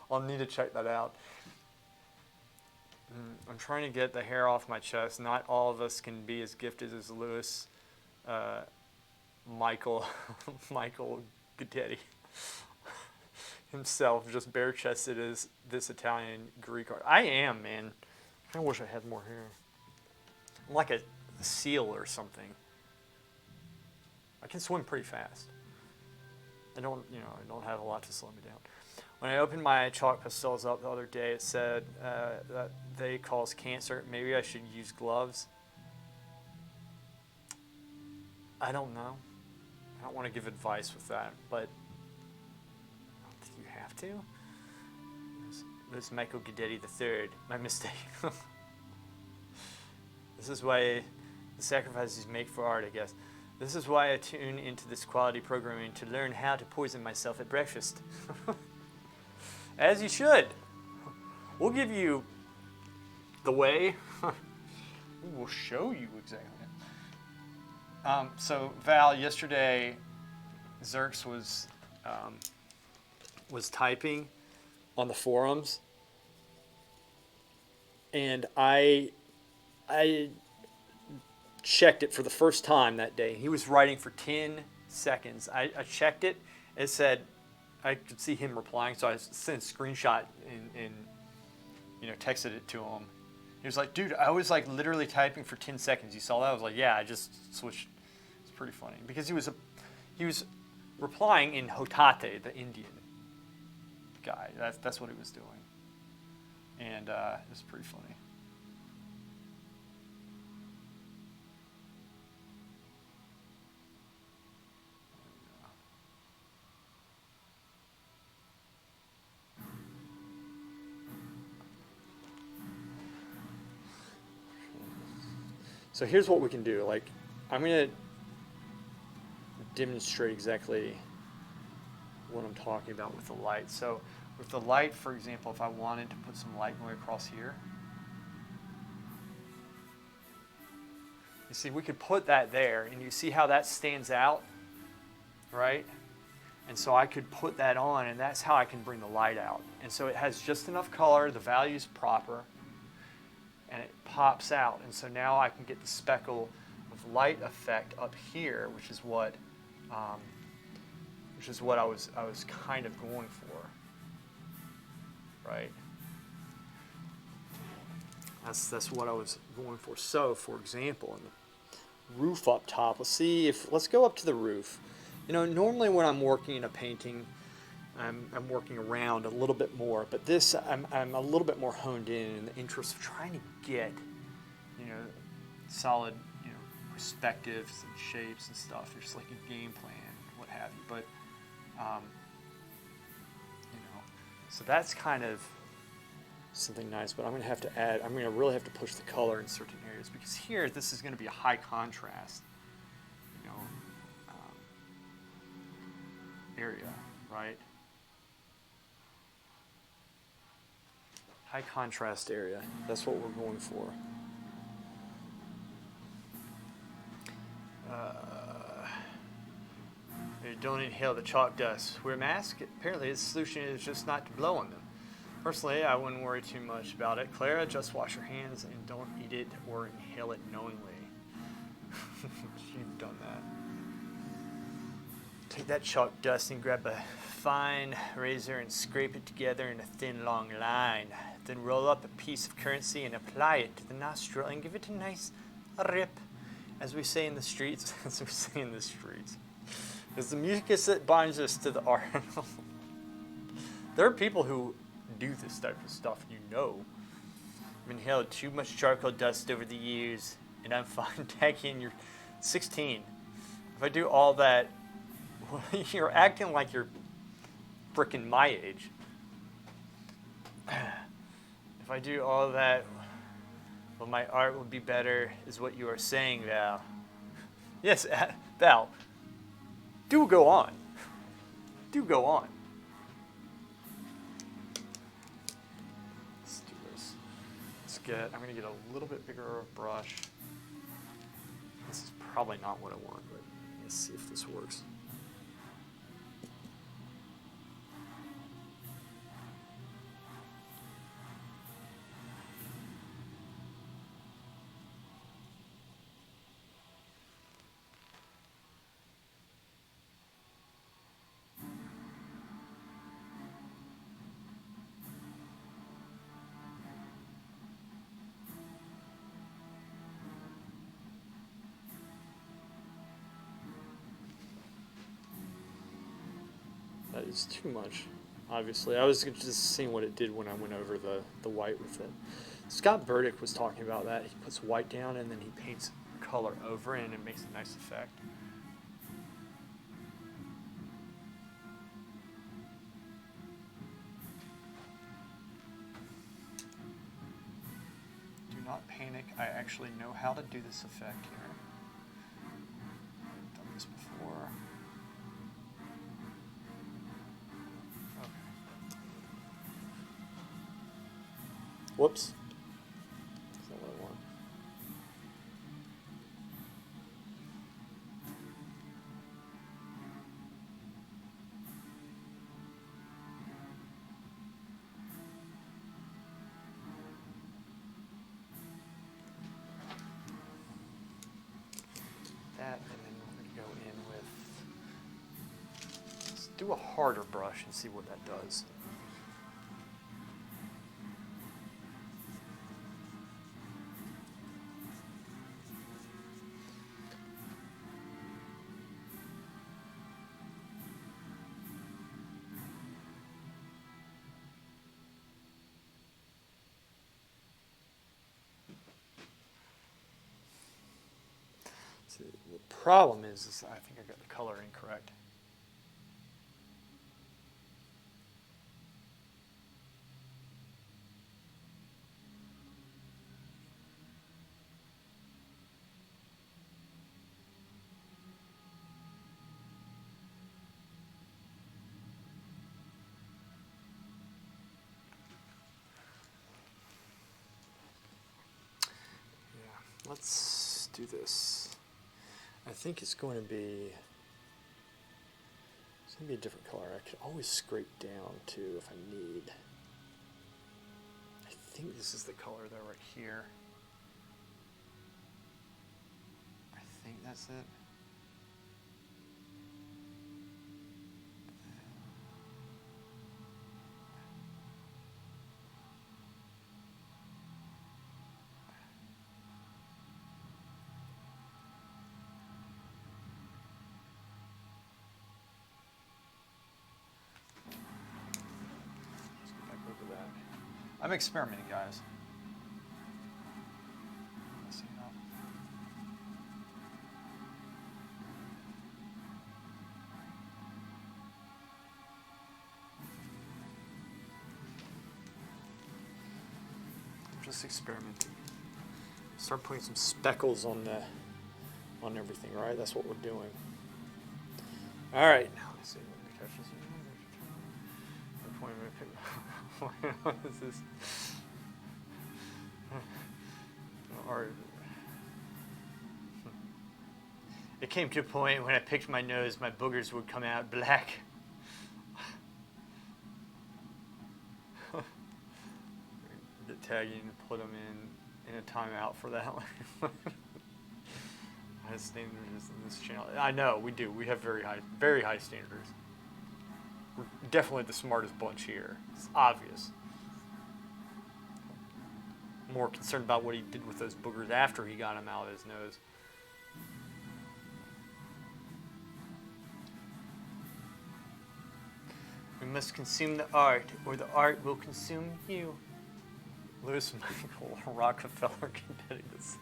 I'll need to check that out. I'm trying to get the hair off my chest. Not all of us can be as gifted as Lewis. Michael Guidetti himself, just bare-chested as this Italian Greek art. I am, man. I wish I had more hair. I'm like a a seal or something. I can swim pretty fast. I don't have a lot to slow me down. When I opened my chalk pastels up the other day, it said that they cause cancer. Maybe I should use gloves. I don't know. I don't want to give advice with that, but do you have to? This is Michael Guidetti III. My mistake. This is why the sacrifices you make for art, I guess. This is why I tune into this quality programming to learn how to poison myself at breakfast. As you should. We'll give you the way. We will show you exactly. So Val, yesterday, Xerx was typing on the forums, and I checked it for the first time that day. He was writing for 10 seconds. I checked it. It said I could see him replying, so I sent a screenshot and texted it to him. He was like, dude, I was like literally typing for 10 seconds. You saw that? I was like, yeah, I just switched. It's pretty funny because he was replying in Hotate, the Indian guy. That's what he was doing, and it was pretty funny. So here's what we can do. Like, I'm going to demonstrate exactly what I'm talking about with the light. So with the light, for example, if I wanted to put some light going across here, you see, we could put that there, and you see how that stands out, right? And so I could put that on, and that's how I can bring the light out. And so it has just enough color, the value's proper, and it pops out. And so now I can get the speckle of light effect up here, which is what I was kind of going for, right? That's what I was going for. So, for example, in the roof up top, let's go up to the roof. Normally when I'm working in a painting, I'm working around a little bit more, but this I'm a little bit more honed in the interest of trying to get, solid, perspectives and shapes and stuff. There's like a game plan, what have you. But, so that's kind of something nice. But I'm going to have to add. I'm going to really have to push the color in certain areas because here this is going to be a high contrast, area, right? High contrast area. That's what we're going for. Don't inhale the chalk dust. Wear a mask. Apparently, the solution is just not to blow on them. Personally, I wouldn't worry too much about it. Clara, just wash your hands and don't eat it or inhale it knowingly. You've done that. Take that chalk dust and grab a fine razor and scrape it together in a thin, long line. Then roll up a piece of currency and apply it to the nostril and give it a nice rip, as we say in the streets. It's the mucus that binds us to the art. There are people who do this type of stuff, I've inhaled too much charcoal dust over the years, and I'm fine tagging you're 16. If I do all that, you're acting like you're frickin' my age. If I do all that, well, my art will be better, is what you are saying, Val. Yes, Val. Do go on. Do go on. Let's do this. I'm going to get a little bit bigger of a brush. This is probably not what I want, but let's see if this works. is too much, obviously. I was just seeing what it did when I went over the white with it. Scott Burdick was talking about that. He puts white down and then he paints color over it and it makes a nice effect. Do not panic. I actually know how to do this effect here. I've done this before. Whoops. That's not what I want. That, and then we're going to go in with, let's do a harder brush and see what that does. So the problem is I think I got the color incorrect. Yeah, let's do this. I think it's going to be a different color. I can always scrape down too if I need. I think this is the color though right here. I think that's it. I'm experimenting, guys. I'm just experimenting. Start putting some speckles on everything, right? That's what we're doing. All right. Now let's see what the catches. What is this? It came to a point when I picked my nose, my boogers would come out black. Get tagging and put them in a timeout for that one. High standards in this channel. I know we do. We have very high standards. We're definitely the smartest bunch here. It's obvious. More concerned about what he did with those boogers after he got them out of his nose. We must consume the art, or the art will consume you. Louis Michael Rockefeller condemning this.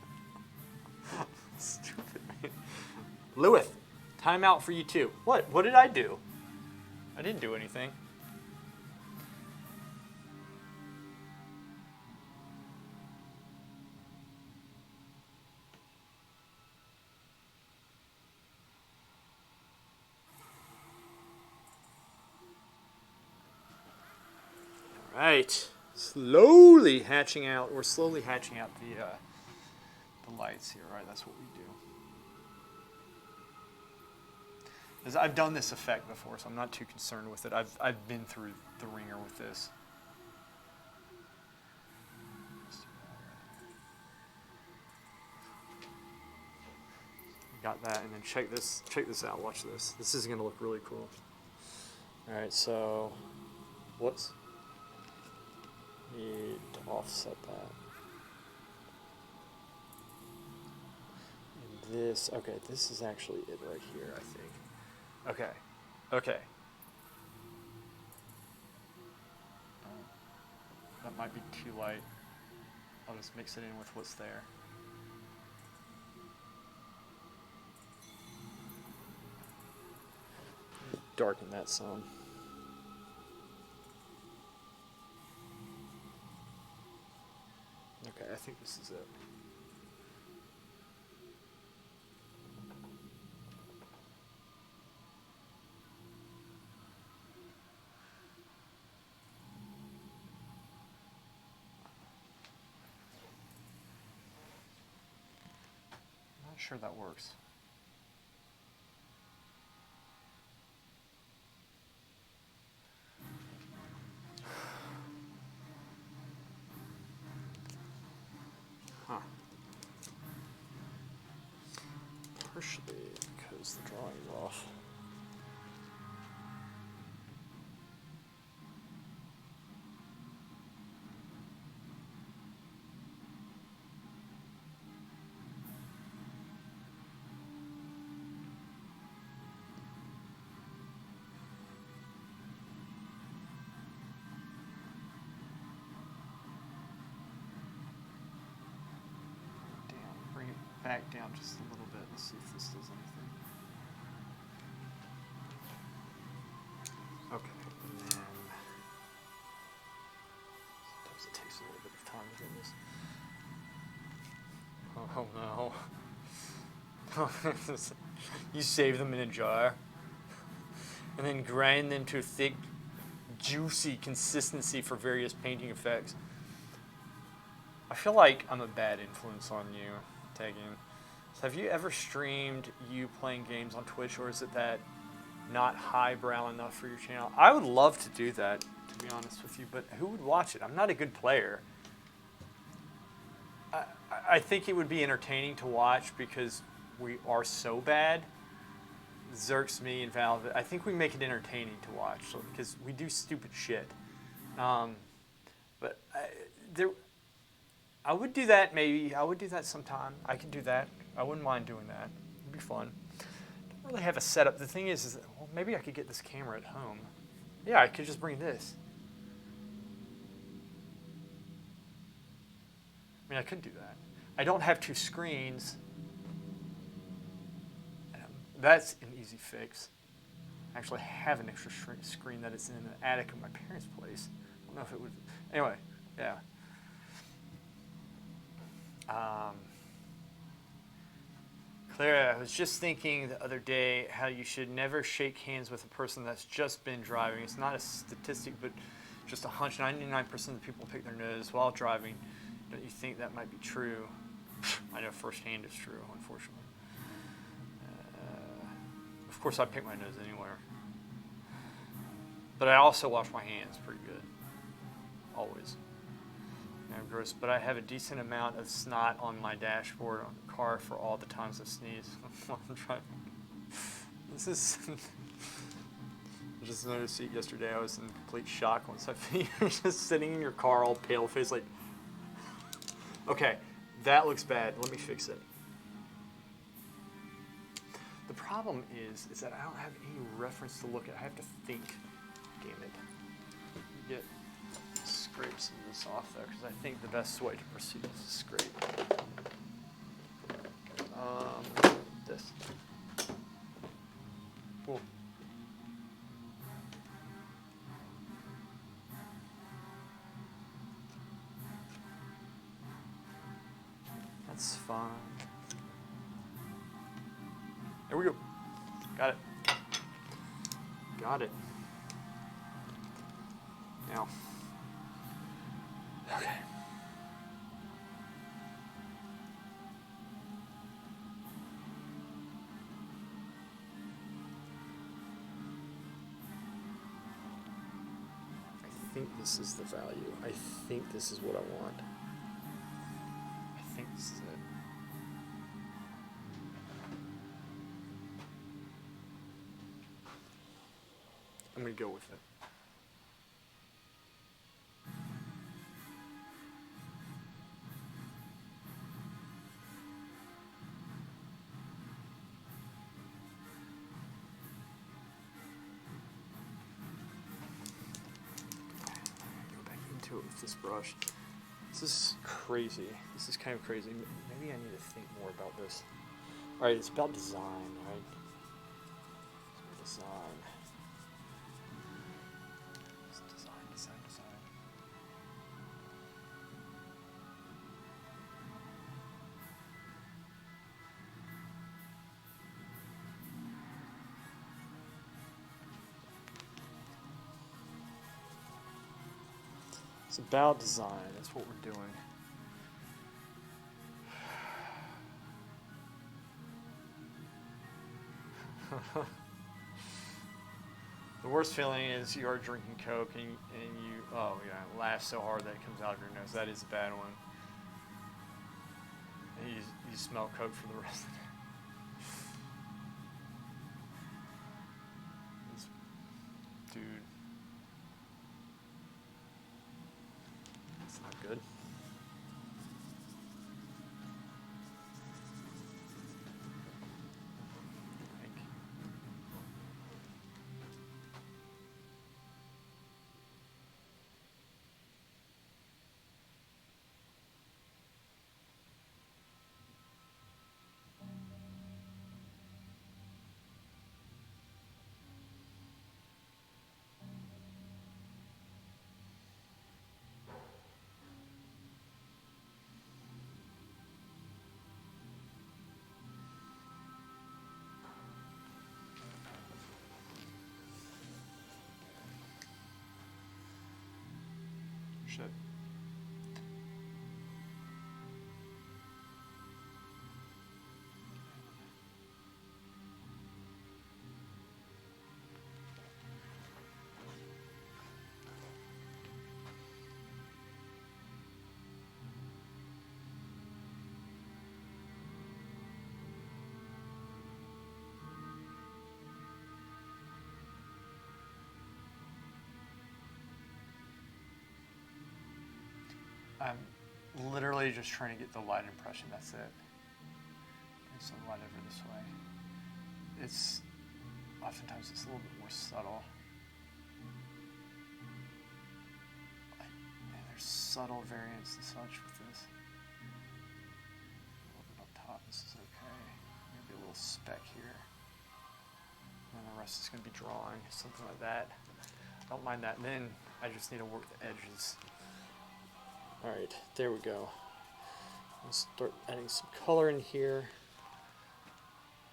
Stupid man. Louis, time out for you too. What? What did I do? I didn't do anything. All right. Slowly hatching out. We're slowly hatching out the lights here, right? That's what we do. As I've done this effect before, so I'm not too concerned with it. I've been through the ringer with this. Got that, and then check this out. Watch this. This is gonna look really cool. All right, so whoops. Need to offset that. And this, okay, this is actually it right here, I think. Okay, okay. might be too light. I'll just mix it in with what's there. Darken that some. Okay, I think this is it. I'm not sure that works. Partially because the drawing is off. Bring it back down just a little bit. Let's see if this does anything. Okay, and then sometimes it takes a little bit of time to do this. Oh no. You save them in a jar and then grind them to a thick, juicy consistency for various painting effects. I feel like I'm a bad influence on you, Tegan. So have you ever streamed you playing games on Twitch, or is it that not highbrow enough for your channel? I would love to do that, to be honest with you, but who would watch it? I'm not a good player. I think it would be entertaining to watch because we are so bad. Zerks, me, and Valve. I think we make it entertaining to watch because we do stupid shit. But I would do that maybe. I would do that sometime. I could do that. I wouldn't mind doing that. It'd be fun. Don't really have a setup. The thing is well, maybe I could get this camera at home. Yeah, I could just bring this. I mean, I could do that. I don't have two screens. That's an easy fix. I actually have an extra screen that is in the attic of my parents' place. I don't know if it would. Anyway, yeah. Clara, I was just thinking the other day how you should never shake hands with a person that's just been driving. It's not a statistic, but just a hunch. 99% of the people pick their nose while driving. Don't you think that might be true? I know firsthand it's true, unfortunately. Of course, I pick my nose anywhere. But I also wash my hands pretty good. Always. Gross, but I have a decent amount of snot on my dashboard on the car for all the times I sneeze while I'm driving. This is... I just noticed it yesterday. I was in complete shock once I figured just sitting in your car all pale faced like... Okay, that looks bad. Let me fix it. The problem is that I don't have any reference to look at. I have to think. Damn it. Get scrape some of this off there because I think the best way to proceed is to scrape. This. Cool. That's fine. There we go. Got it. Got it. Now. Okay. I think this is the value. I think this is what I want. I think this is it. I'm going to go with it. Go back into into it with this brush. This is crazy. This is kind of crazy. Maybe I need to think more about this. All right, it's about design, right? Design. It's design. It's about design. That's what we're doing. The worst feeling is you are drinking Coke and you, oh yeah, laugh so hard that it comes out of your nose. That is a bad one. And you smell Coke for the rest of the day. This dude. It's not good. Shit. I'm literally just trying to get the light impression, that's it. Bring some light over this way. It's, oftentimes it's a little bit more subtle. And there's subtle variants and such with this. A little bit up top, this is okay. Maybe a little speck here. And the rest is gonna be drawing, something like that. I don't mind that. And then I just need to work the edges. All right, there we go. Let's start adding some color in here.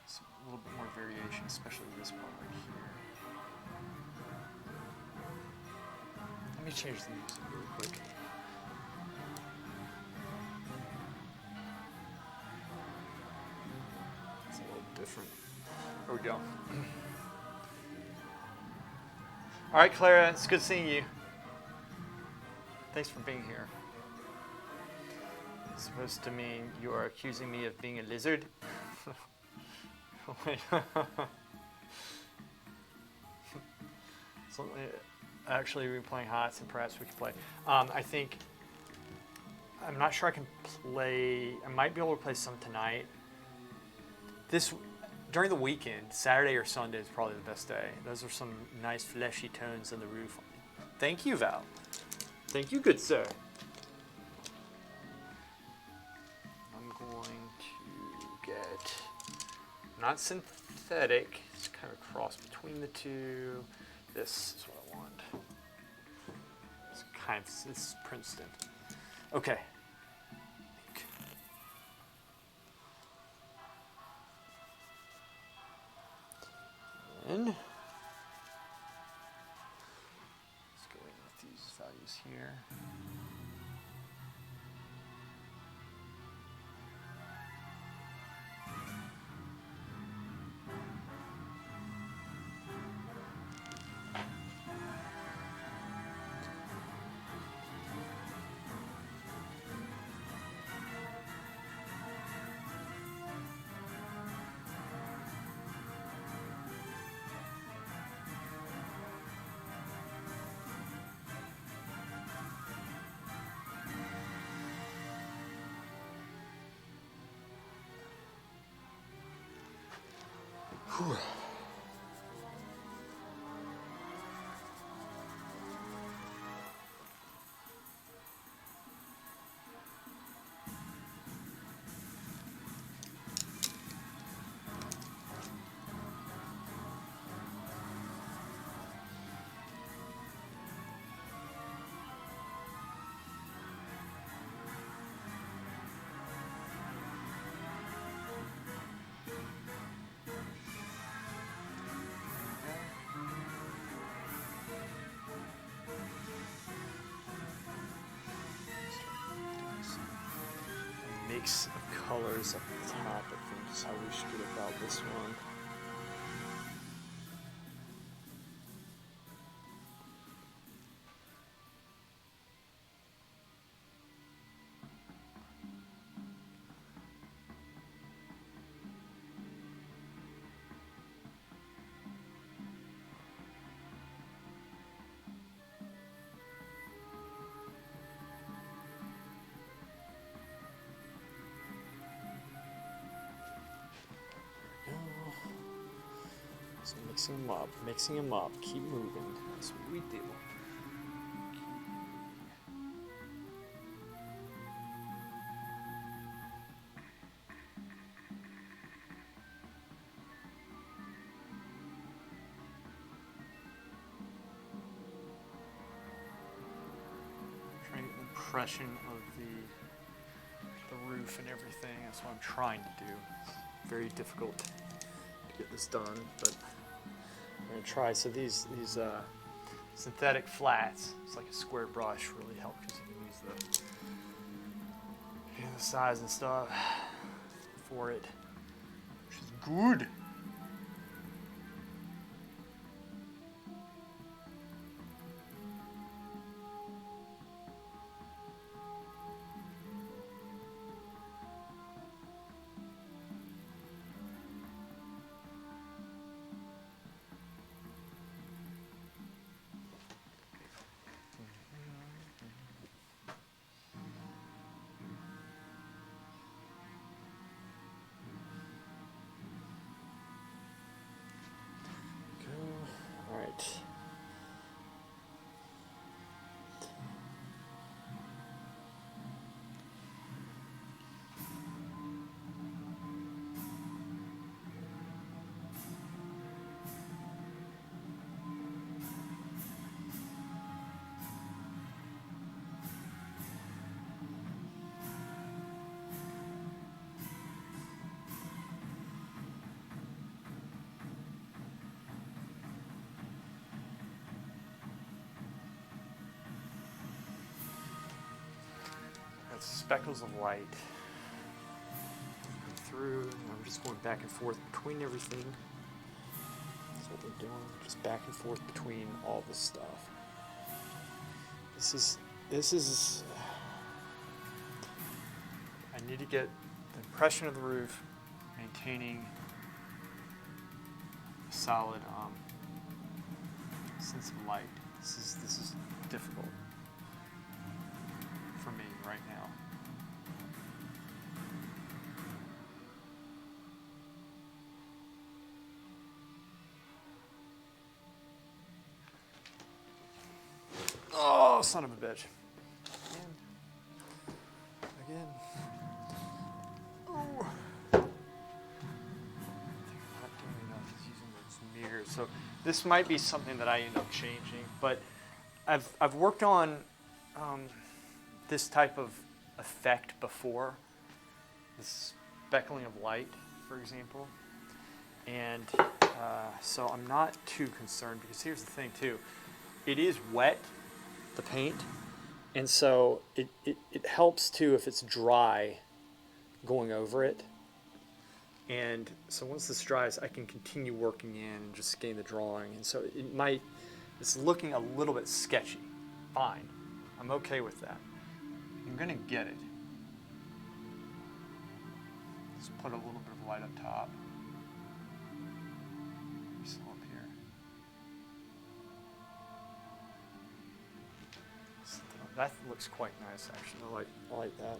A little bit more variation, especially this part right here. Let me change the music really quick. It's a little different. There we go. All right, Clara, it's good seeing you. Thanks for being here. It's supposed to mean you are accusing me of being a lizard. So, actually, we're playing HOTS, and perhaps we can play. I think, I'm not sure I can play, I might be able to play some tonight. During the weekend, Saturday or Sunday is probably the best day. Those are some nice fleshy tones on the roof. Thank you, Val. Thank you, good sir. I'm going to get, not synthetic, it's kind of a cross between the two. This is what I want. It's Princeton. Okay. And let's go in with these values here. Whew. mix of colors up the top, I think, is how we should get about this one. So mixing them up, keep moving. That's what we do. Trying to get an impression of the roof and everything. That's what I'm trying to do. It's very difficult to get this done, but I'm gonna try. So these synthetic flats, it's like a square brush, really help because you can use the size and stuff for it, which is good. Speckles of light come through, and I'm just going back and forth between everything. That's what we're doing, just back and forth between all this stuff. This is I need to get the impression of the roof, maintaining a solid sense of light. This is difficult for me right now. Oh, son of a bitch. Again. Oh. I think I'm not doing enough is using those mirrors. So this might be something that I end up changing, but I've worked on this type of effect before, this speckling of light, for example, and so I'm not too concerned, because here's the thing too, it is wet, the paint, and so it helps too if it's dry going over it, and so once this dries I can continue working in and just getting the drawing, and so it's looking a little bit sketchy. Fine, I'm okay with that. I'm gonna get it. Let's put a little bit of light up top. So up here. That looks quite nice, actually. I like that.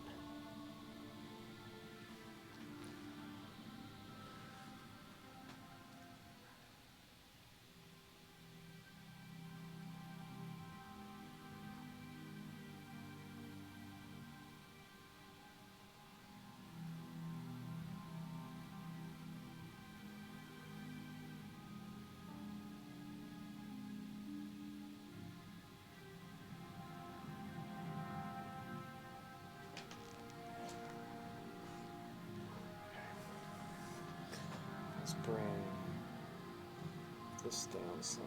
Let's bring this down some.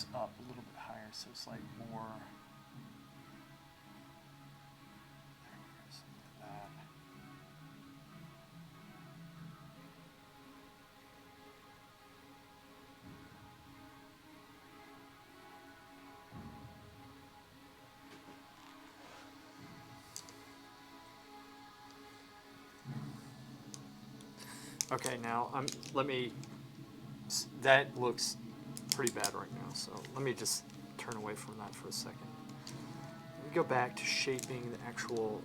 this up a little bit higher so it's like more. Something like that. Okay, now that looks pretty bad right now, so let me just turn away from that for a second. Let me go back to shaping the actual,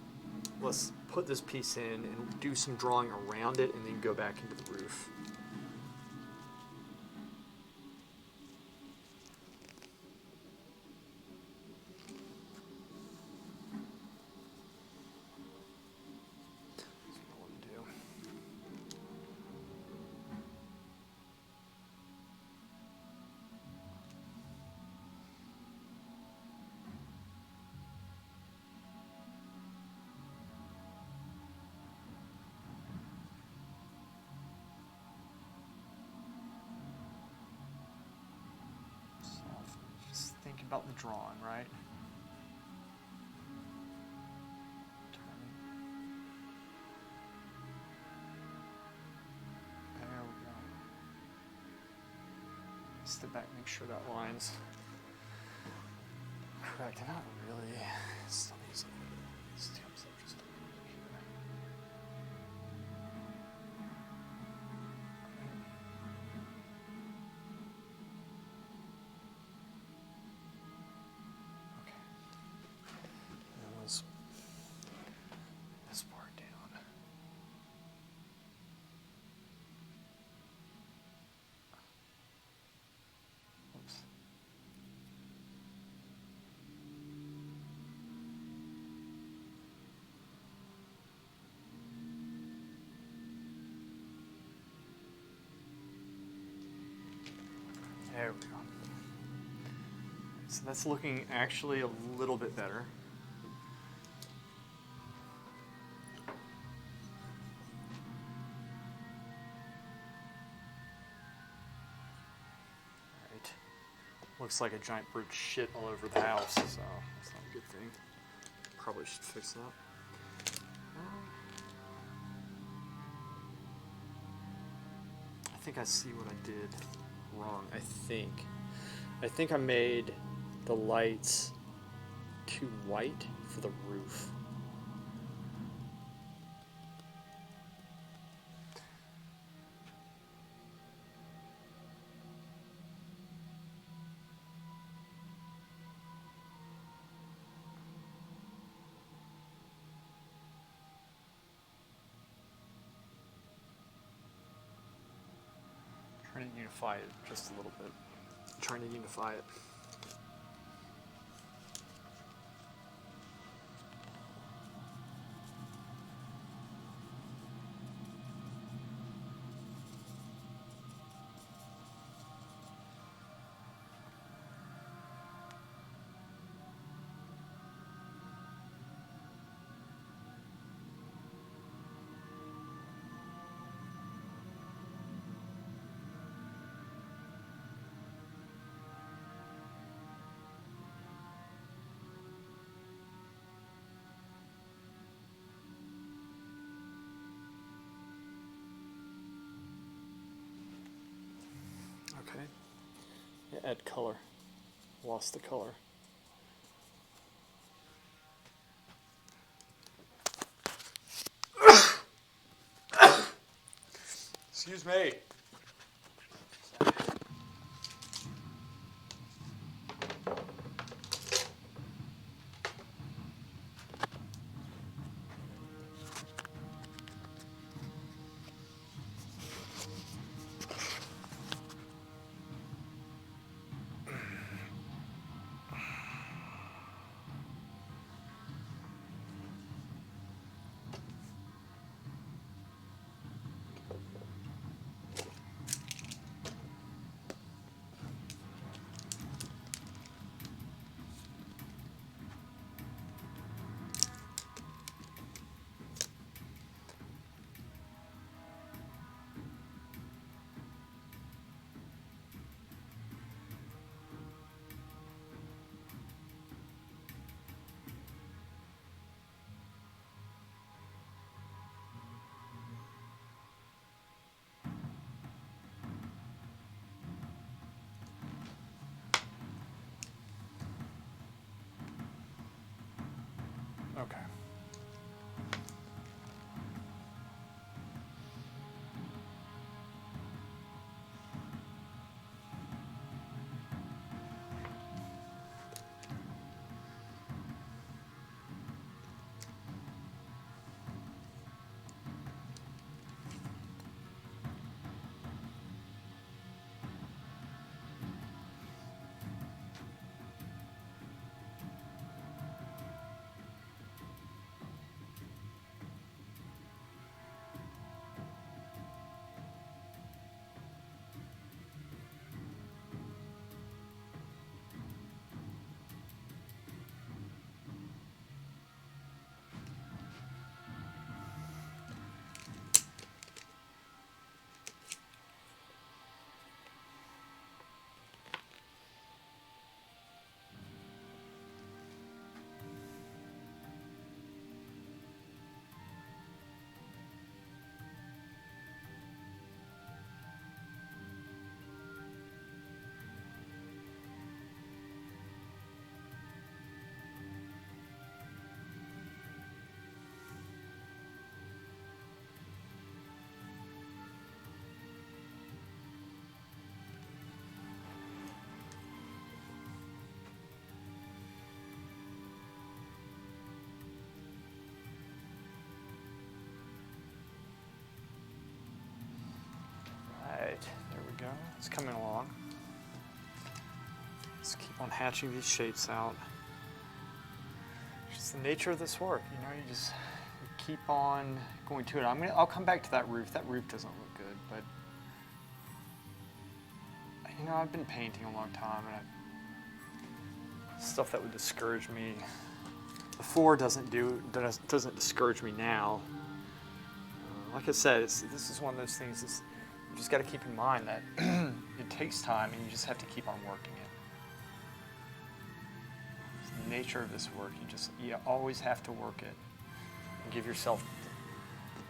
let's put this piece in and do some drawing around it and then go back into the roof. Think about the drawing, right? There we go. Step back, make sure that line's correct. Not really. Still needs a little bit. This comes up just a little bit here. This part down. Oops. There we go. So that's looking actually a little bit better. Looks like a giant bird shit all over the house, so that's not a good thing. Probably should fix that. I think I see what I did wrong. I think I made the lights too white for the roof. Trying to unify it just a little bit. Trying to unify it. Okay. Yeah, add color. Lost the color. Excuse me. go. It's coming along. Let's keep on hatching these shapes out. It's just the nature of this work, you know. You keep on going to it. I'll come back to that roof. That roof doesn't look good, but you know, I've been painting a long time, and stuff that would discourage me before doesn't discourage me now. Like I said, this is one of those things. You just got to keep in mind that it takes time, and you just have to keep on working it. It's the nature of this work. You always have to work it and give yourself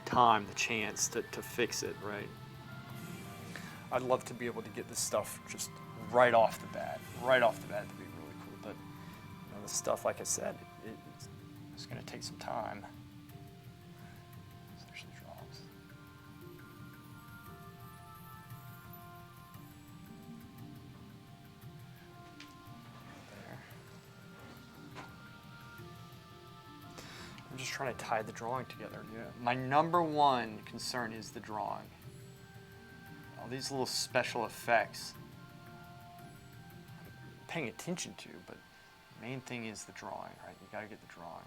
the time, the chance to fix it, right? I'd love to be able to get this stuff just right off the bat. Right off the bat, that'd be really cool. But you know, this stuff, like I said, it's going to take some time. This actually drops. There. I'm just trying to tie the drawing together. Yeah. My number one concern is the drawing. All these little special effects I'm paying attention to, but the main thing is the drawing, right? You got to get the drawing.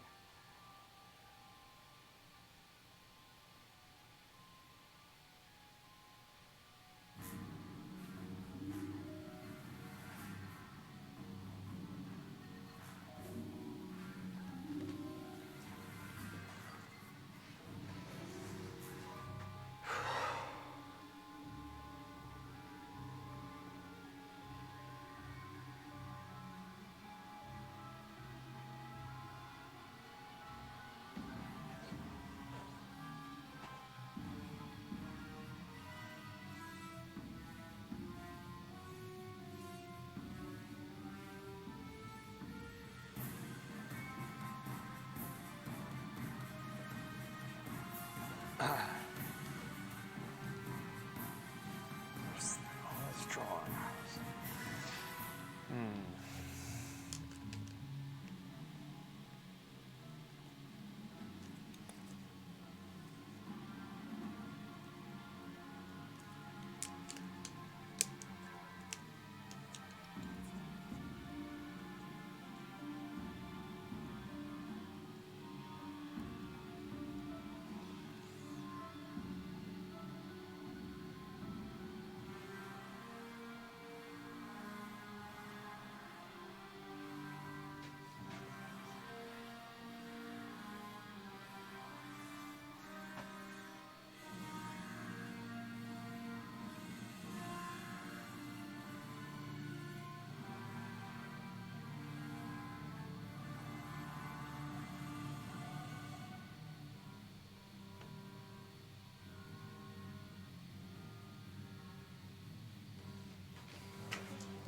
Let's draw.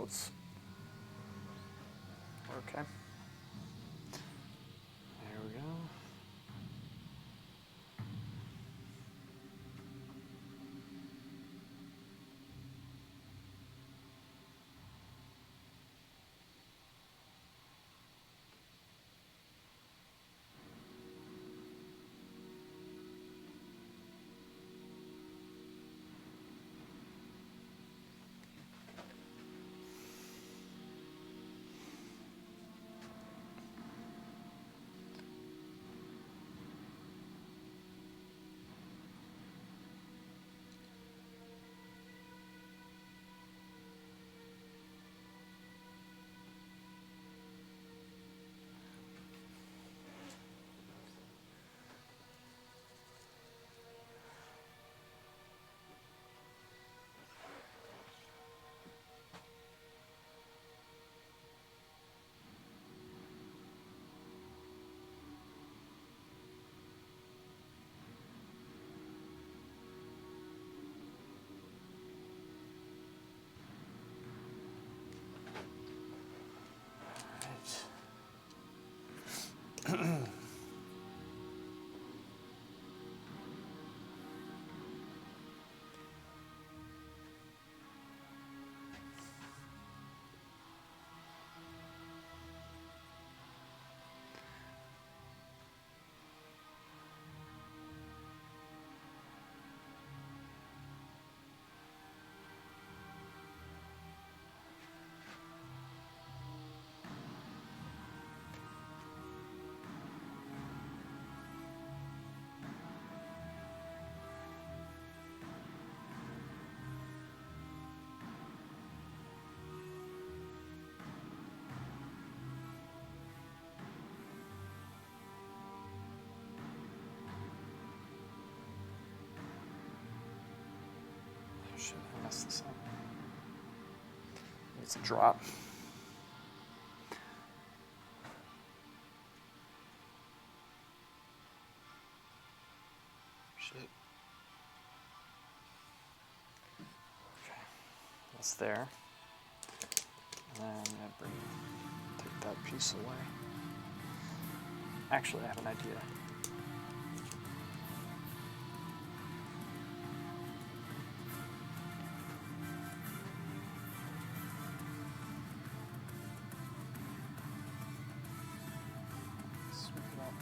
Oops. Okay. There we go. mess this up. Needs a drop. Shit. Okay, that's there. And then I'm gonna take that piece away. Actually, I have an idea. Sweep it up.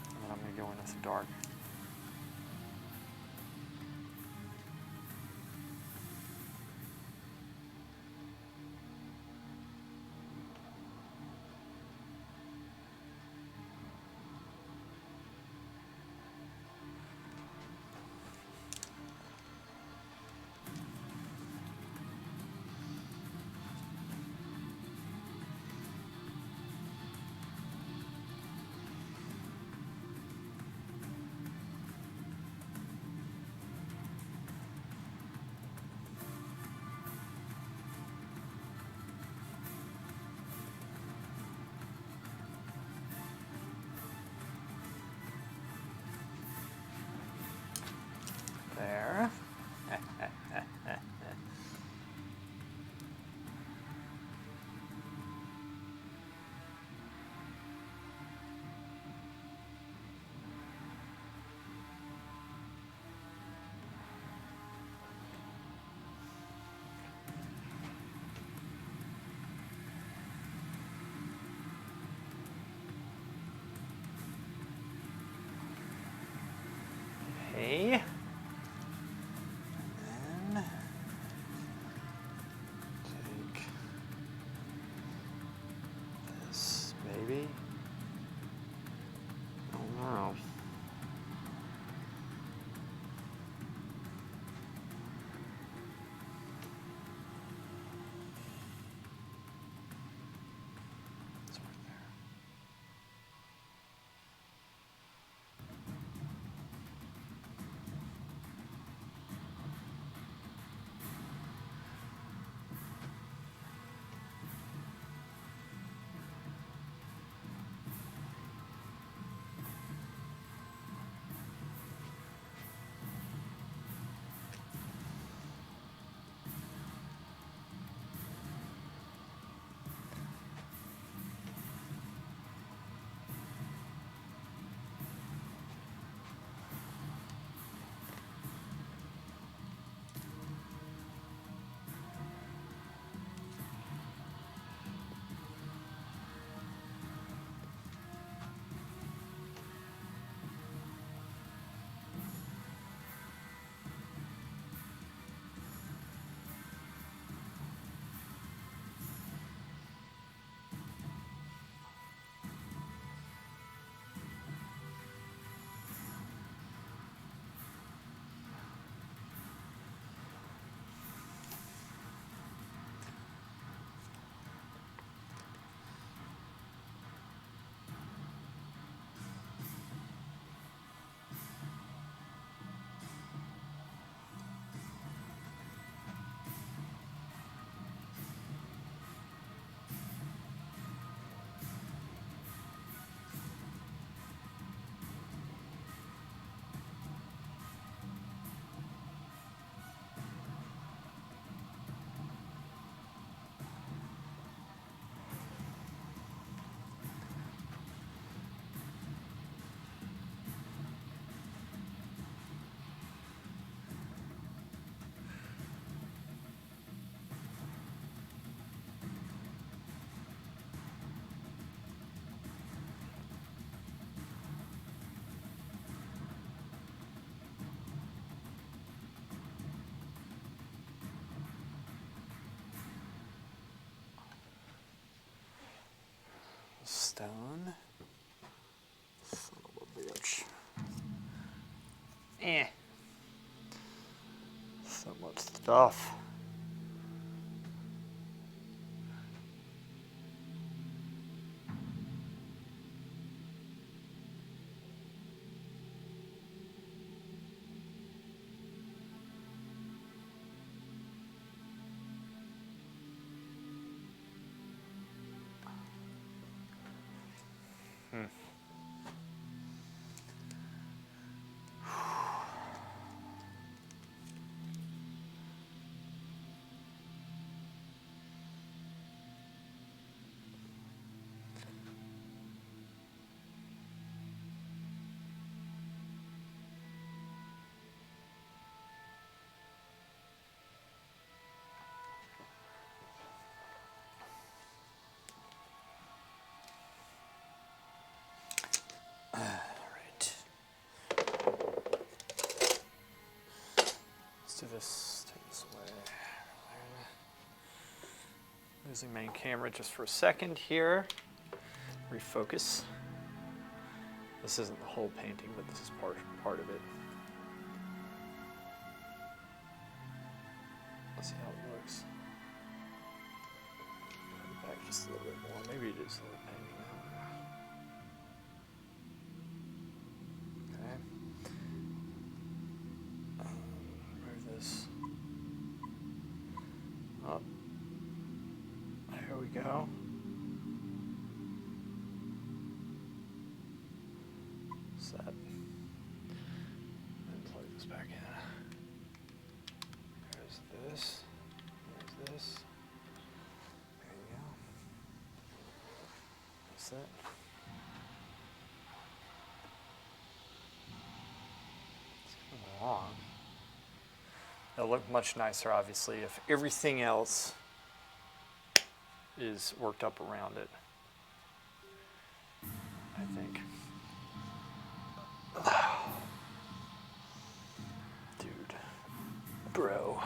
And then I'm gonna go in with the dark. There. Okay. And then take this, maybe. I don't know. It's right there. Stone. Son of a bitch. So much stuff. do this, take this away. Losing main camera just for a second here. Refocus. This isn't the whole painting, but this is part of it. Let's see how it looks. Put it back just a little bit more. Maybe it is a little painting now. Okay. Move this up. There we go. Set. And plug this back in. There's this. There's this. There you go. That's it. It's coming along. It'll look much nicer, obviously, if everything else is worked up around it, I think. Dude, bro.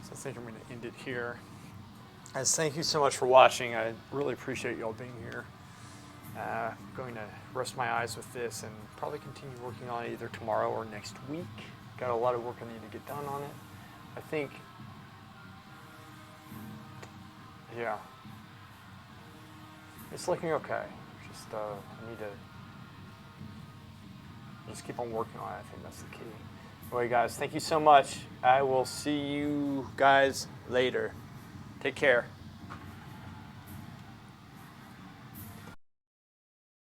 I think I'm going to end it here. Guys, thank you so much for watching. I really appreciate y'all being here. I'm going to rest my eyes with this and probably continue working on it either tomorrow or next week. Got a lot of work I need to get done on it. I think, yeah, it's looking okay. Just I need to just keep on working on it. I think that's the key. Anyway, guys, thank you so much. I will see you guys later. Take care.